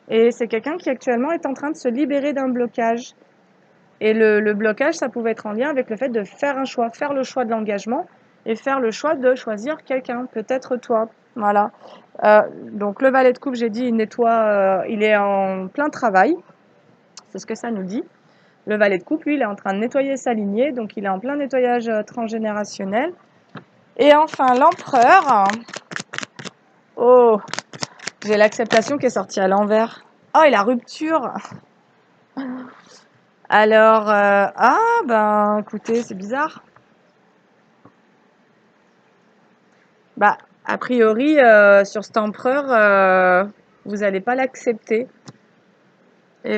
et c'est quelqu'un qui actuellement est en train de se libérer d'un blocage. Et le blocage, ça pouvait être en lien avec le fait de faire un choix, faire le choix de l'engagement et faire le choix de choisir quelqu'un, peut-être toi. Voilà. Donc le valet de coupe, j'ai dit, il nettoie, il est en plein travail. C'est ce que ça nous dit. Le valet de coupe, lui, il est en train de nettoyer sa lignée, donc il est en plein nettoyage transgénérationnel. Et enfin, l'empereur. Oh, j'ai l'acceptation qui est sortie à l'envers. Oh, et la rupture. Alors, écoutez, c'est bizarre. A priori, sur cet empereur, vous n'allez pas l'accepter. Et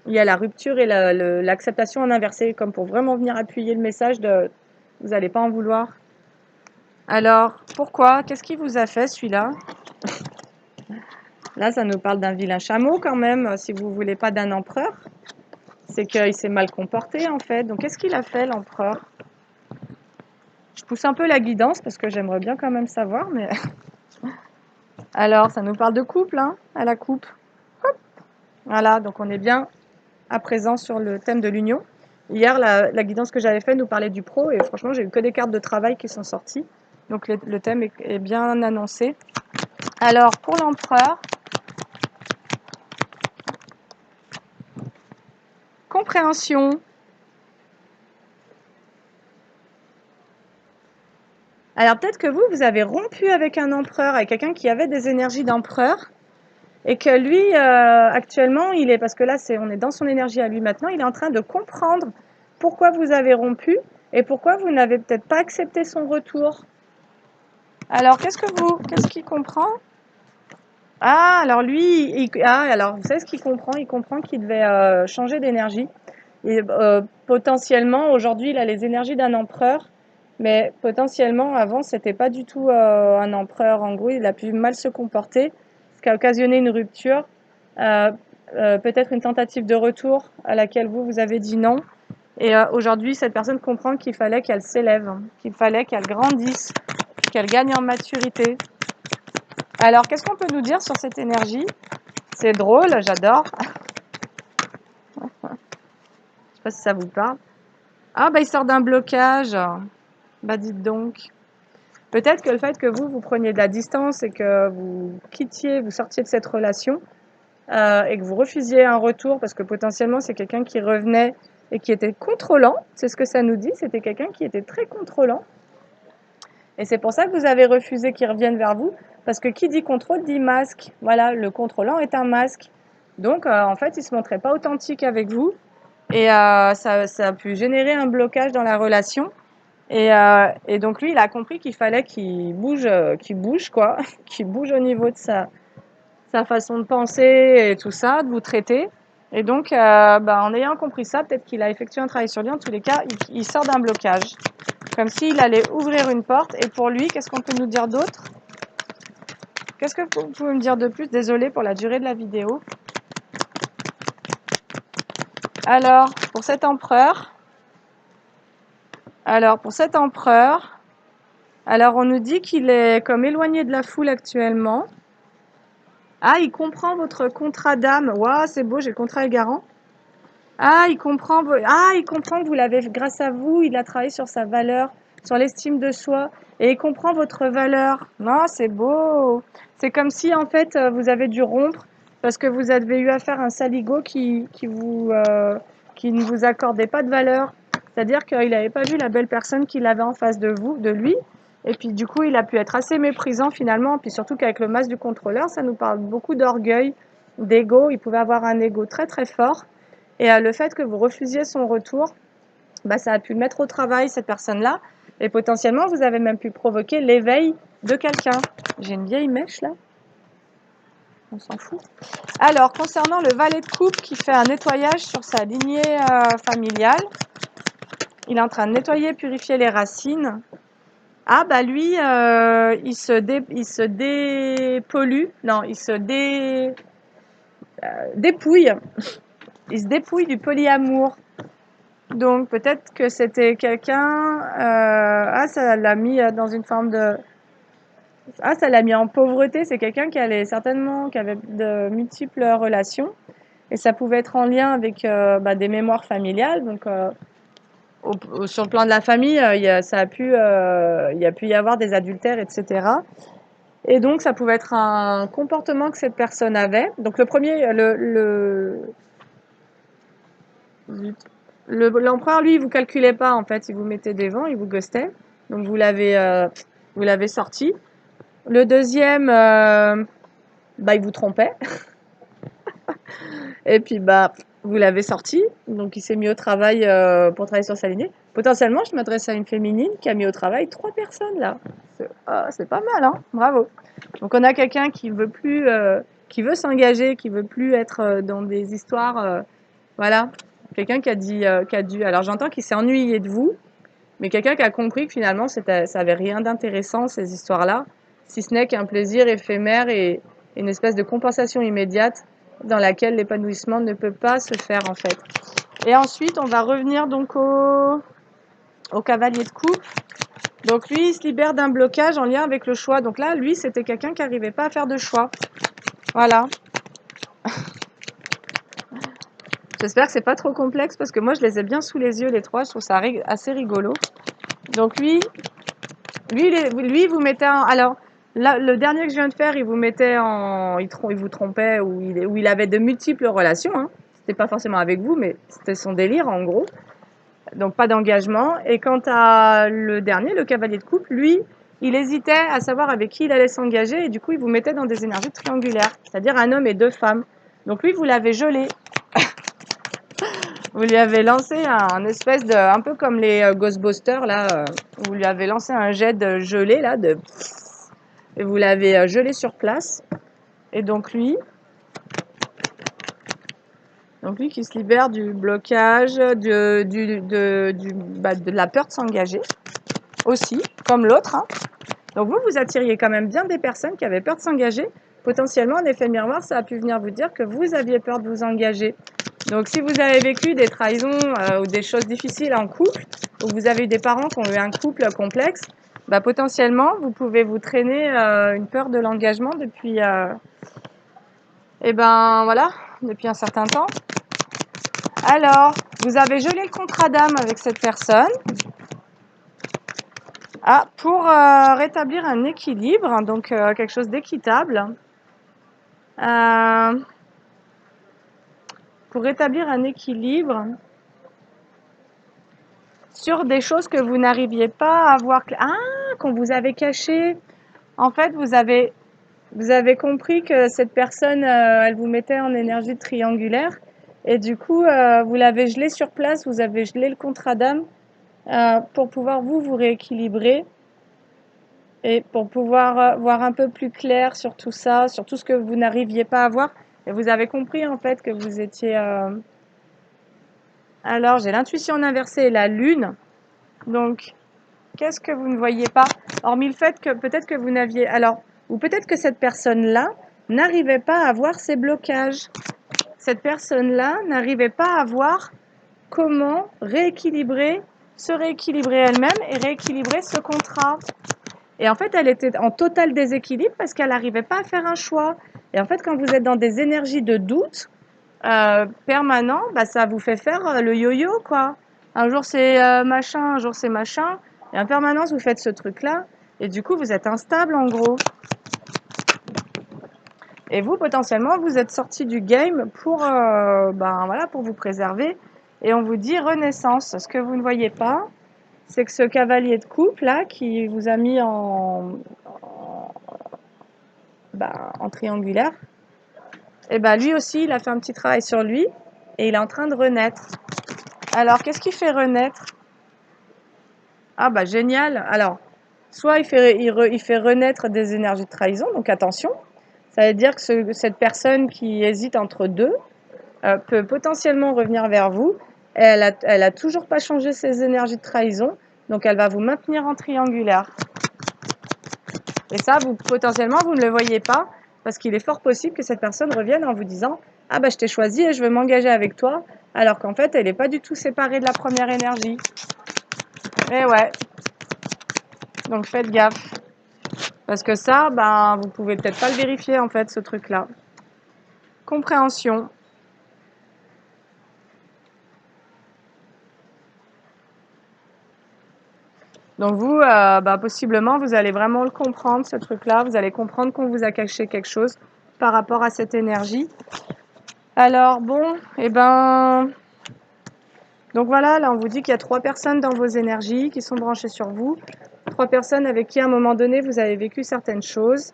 il y a la rupture et l'acceptation en inversé, comme pour vraiment venir appuyer le message de vous n'allez pas en vouloir. Alors, pourquoi? Qu'est-ce qui vous a fait celui-là? Là, ça nous parle d'un vilain chameau quand même, si vous voulez pas d'un empereur. C'est qu'il s'est mal comporté en fait. Donc, qu'est-ce qu'il a fait l'empereur? Je pousse un peu la guidance parce que j'aimerais bien quand même savoir, mais... Alors, ça nous parle de couple, hein, à la coupe. Hop. Voilà, donc on est bien à présent sur le thème de l'union. Hier, la guidance que j'avais faite nous parlait du pro et franchement, j'ai eu que des cartes de travail qui sont sorties. Donc le thème est bien annoncé. Alors, pour l'empereur, compréhension. Alors peut-être que vous avez rompu avec un empereur, avec quelqu'un qui avait des énergies d'empereur. Et que lui, actuellement, il est parce que là, on est dans son énergie à lui maintenant, il est en train de comprendre pourquoi vous avez rompu et pourquoi vous n'avez peut-être pas accepté son retour. Alors, qu'est-ce qu'il comprend? Ah, alors lui, alors vous savez ce qu'il comprend? Il comprend qu'il devait changer d'énergie. Et potentiellement, aujourd'hui, il a les énergies d'un empereur, mais potentiellement, avant, c'était pas du tout un empereur. En gros, il a pu mal se comporter, ce qui a occasionné une rupture, euh, peut-être une tentative de retour à laquelle vous avez dit non. Et aujourd'hui, cette personne comprend qu'il fallait qu'elle s'élève, hein, qu'il fallait qu'elle grandisse, qu'elle gagne en maturité. Alors, qu'est-ce qu'on peut nous dire sur cette énergie? C'est drôle, j'adore. Je sais pas si ça vous parle. Ah, bah, il sort d'un blocage. Bah, dites donc. Peut-être que le fait que vous preniez de la distance et que vous sortiez de cette relation, et que vous refusiez un retour parce que potentiellement c'est quelqu'un qui revenait et qui était contrôlant, c'est ce que ça nous dit, c'était quelqu'un qui était très contrôlant. Et c'est pour ça que vous avez refusé qu'il revienne vers vous, parce que qui dit contrôle dit masque. Voilà, le contrôlant est un masque. Donc, en fait, il se montrait pas authentique avec vous, et ça a pu générer un blocage dans la relation. Et donc lui, il a compris qu'il fallait qu'il bouge quoi, qu'il bouge au niveau de sa façon de penser et tout ça, de vous traiter. Et donc, en ayant compris ça, peut-être qu'il a effectué un travail sur lui. En tous les cas, il sort d'un blocage, comme s'il allait ouvrir une porte. Et pour lui, qu'est-ce qu'on peut nous dire d'autre? Qu'est-ce que vous pouvez me dire de plus? Désolée pour la durée de la vidéo. Alors, pour cet empereur, alors on nous dit qu'il est comme éloigné de la foule actuellement. Ah, il comprend votre contrat d'âme. Waouh, c'est beau, j'ai le contrat garant. Il comprend que vous l'avez, grâce à vous, il a travaillé sur sa valeur, sur l'estime de soi, et il comprend votre valeur. Non, c'est beau. C'est comme si, en fait, vous avez dû rompre parce que vous avez eu affaire à un saligo qui ne vous accordait pas de valeur. C'est-à-dire qu'il n'avait pas vu la belle personne qu'il avait en face de lui. Et puis, du coup, il a pu être assez méprisant finalement. Puis surtout qu'avec le masque du contrôleur, ça nous parle beaucoup d'orgueil, d'ego. Il pouvait avoir un ego très, très fort. Et le fait que vous refusiez son retour, bah, ça a pu le mettre au travail, cette personne-là. Et potentiellement, vous avez même pu provoquer l'éveil de quelqu'un. J'ai une vieille mèche là. On s'en fout. Alors, concernant le valet de coupe qui fait un nettoyage sur sa lignée familiale, il est en train de nettoyer, purifier les racines. Ah, bah lui, il se dépollue. Non, dépouille. Il se dépouille du polyamour. Donc peut-être que c'était quelqu'un, ça l'a mis dans une forme de, ça l'a mis en pauvreté. C'est quelqu'un qui avait de multiples relations, et ça pouvait être en lien avec des mémoires familiales. Donc sur le plan de la famille, il y a pu y avoir des adultères, etc. Et donc ça pouvait être un comportement que cette personne avait. Donc le premier, l'empereur, lui, il vous calculait pas, en fait. Il vous mettait des vents, il vous ghostait. Donc, vous l'avez sorti. Le deuxième, il vous trompait. Et puis, vous l'avez sorti. Donc, il s'est mis au travail pour travailler sur sa lignée. Potentiellement, je m'adresse à une féminine qui a mis au travail 3 personnes, là. C'est pas mal, hein. Bravo. Donc, on a quelqu'un qui veut plus, qui veut s'engager, qui veut plus être dans des histoires, voilà. Quelqu'un qui a dû, alors j'entends qu'il s'est ennuyé de vous, mais quelqu'un qui a compris que finalement ça avait rien d'intéressant ces histoires-là, si ce n'est qu'un plaisir éphémère et une espèce de compensation immédiate dans laquelle l'épanouissement ne peut pas se faire en fait. Et ensuite, on va revenir donc au cavalier de coupe. Donc lui, il se libère d'un blocage en lien avec le choix. Donc là, lui, c'était quelqu'un qui n'arrivait pas à faire de choix. Voilà. J'espère que c'est pas trop complexe parce que moi je les ai bien sous les yeux les trois, je trouve ça assez rigolo. Donc lui vous mettait en, alors là, le dernier que je viens de faire, il vous mettait en, il vous trompait ou il avait de multiples relations. Hein. C'était pas forcément avec vous, mais c'était son délire en gros. Donc pas d'engagement. Et quant à le dernier, le cavalier de coupe, lui, il hésitait à savoir avec qui il allait s'engager et du coup, il vous mettait dans des énergies triangulaires, c'est-à-dire un homme et 2 femmes. Donc lui, vous l'avez gelé. Vous lui avez lancé un espèce de, un peu comme les Ghostbusters là, vous lui avez lancé un jet de gelée là, et vous l'avez gelé sur place. Et donc lui qui se libère du blocage, de la peur de s'engager aussi, comme l'autre. Hein. Donc vous attiriez quand même bien des personnes qui avaient peur de s'engager. Potentiellement, en effet miroir, ça a pu venir vous dire que vous aviez peur de vous engager. Donc si vous avez vécu des trahisons ou des choses difficiles en couple, ou vous avez eu des parents qui ont eu un couple complexe, bah, potentiellement, vous pouvez vous traîner une peur de l'engagement depuis, voilà, depuis un certain temps. Alors, vous avez gelé le contrat d'âme avec cette personne. Pour rétablir un équilibre, donc quelque chose d'équitable. Pour rétablir un équilibre sur des choses que vous n'arriviez pas à voir, qu'on vous avait cachées. En fait, vous avez compris que cette personne, elle vous mettait en énergie triangulaire et du coup, vous l'avez gelé sur place, vous avez gelé le contrat d'âme pour pouvoir vous rééquilibrer et pour pouvoir voir un peu plus clair sur tout ça, sur tout ce que vous n'arriviez pas à voir. Et vous avez compris en fait que vous étiez... Alors, j'ai l'intuition inversée et la lune. Donc, qu'est-ce que vous ne voyez pas? Hormis le fait que peut-être que vous n'aviez... Alors, ou peut-être que cette personne-là n'arrivait pas à voir ses blocages. Cette personne-là n'arrivait pas à voir comment se rééquilibrer elle-même et rééquilibrer ce contrat. Et en fait, elle était en total déséquilibre parce qu'elle n'arrivait pas à faire un choix. Et en fait, quand vous êtes dans des énergies de doute permanent, bah, ça vous fait faire le yo-yo, quoi. Un jour c'est machin, un jour c'est machin. Et en permanence, vous faites ce truc-là. Et du coup, vous êtes instable, en gros. Et vous, potentiellement, vous êtes sorti du game pour, voilà, pour vous préserver. Et on vous dit renaissance. Ce que vous ne voyez pas, c'est que ce cavalier de coupe, là, qui vous a mis en triangulaire, et lui aussi, il a fait un petit travail sur lui et il est en train de renaître. Alors, qu'est-ce qui fait renaître? Génial. Alors, soit il fait renaître des énergies de trahison, donc attention. Ça veut dire que cette personne qui hésite entre deux peut potentiellement revenir vers vous. Elle a toujours pas changé ses énergies de trahison, donc elle va vous maintenir en triangulaire. Et ça, potentiellement, vous ne le voyez pas, parce qu'il est fort possible que cette personne revienne en vous disant « Ah je t'ai choisi et je veux m'engager avec toi », alors qu'en fait, elle n'est pas du tout séparée de la première énergie. Et ouais. Donc faites gaffe. Parce que ça, vous pouvez peut-être pas le vérifier, en fait, ce truc-là. Compréhension. Donc vous, possiblement, vous allez vraiment le comprendre, ce truc-là. Vous allez comprendre qu'on vous a caché quelque chose par rapport à cette énergie. Alors bon, donc voilà, là on vous dit qu'il y a 3 personnes dans vos énergies qui sont branchées sur vous. 3 personnes avec qui à un moment donné vous avez vécu certaines choses.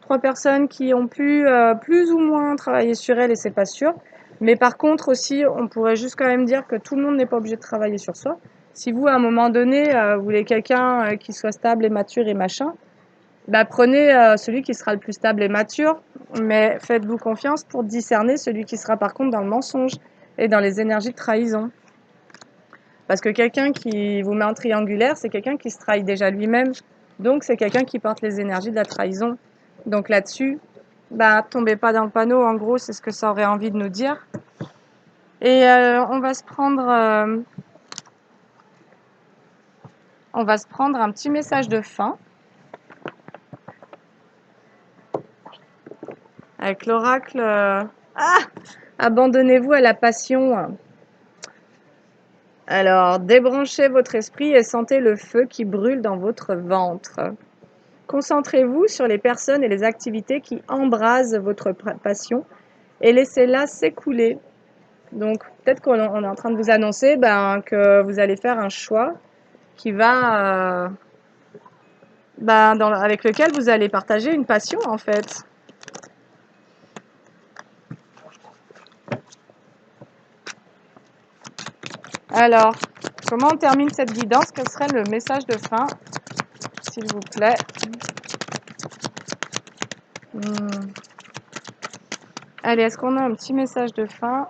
3 personnes qui ont pu plus ou moins travailler sur elles et c'est pas sûr. Mais par contre aussi, on pourrait juste quand même dire que tout le monde n'est pas obligé de travailler sur soi. Si vous, à un moment donné, vous voulez quelqu'un qui soit stable et mature et machin, prenez celui qui sera le plus stable et mature, mais faites-vous confiance pour discerner celui qui sera par contre dans le mensonge et dans les énergies de trahison. Parce que quelqu'un qui vous met en triangulaire, c'est quelqu'un qui se trahit déjà lui-même. Donc c'est quelqu'un qui porte les énergies de la trahison. Donc là-dessus, tombez pas dans le panneau, en gros, c'est ce que ça aurait envie de nous dire. Et on va se prendre un petit message de fin. Avec l'oracle... abandonnez-vous à la passion. Alors, débranchez votre esprit et sentez le feu qui brûle dans votre ventre. Concentrez-vous sur les personnes et les activités qui embrasent votre passion et laissez-la s'écouler. Donc, peut-être qu'on est en train de vous annoncer que vous allez faire un choix qui va ben, avec lequel vous allez partager une passion en fait. Alors, comment on termine cette guidance? Quel serait le message de fin, s'il vous plaît? Allez, est-ce qu'on a un petit message de fin?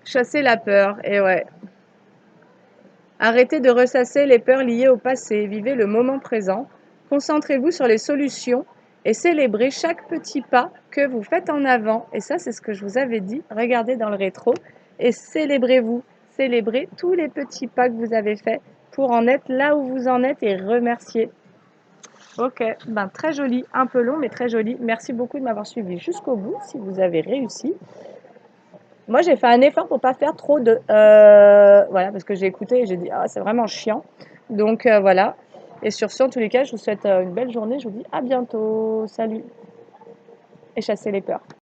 Chasser la peur, et ouais. Arrêtez de ressasser les peurs liées au passé, vivez le moment présent, concentrez-vous sur les solutions et célébrez chaque petit pas que vous faites en avant. Et ça, c'est ce que je vous avais dit, regardez dans le rétro et célébrez-vous, célébrez tous les petits pas que vous avez faits pour en être là où vous en êtes et remercier. Ok, ben très joli, un peu long mais très joli. Merci beaucoup de m'avoir suivi jusqu'au bout si vous avez réussi. Moi, j'ai fait un effort pour pas faire trop de voilà, parce que j'ai écouté et j'ai dit: «Ah, c'est vraiment chiant». Donc voilà, et sur ce, en tous les cas, je vous souhaite, une belle journée. Je vous dis à bientôt. Salut, et chassez les peurs.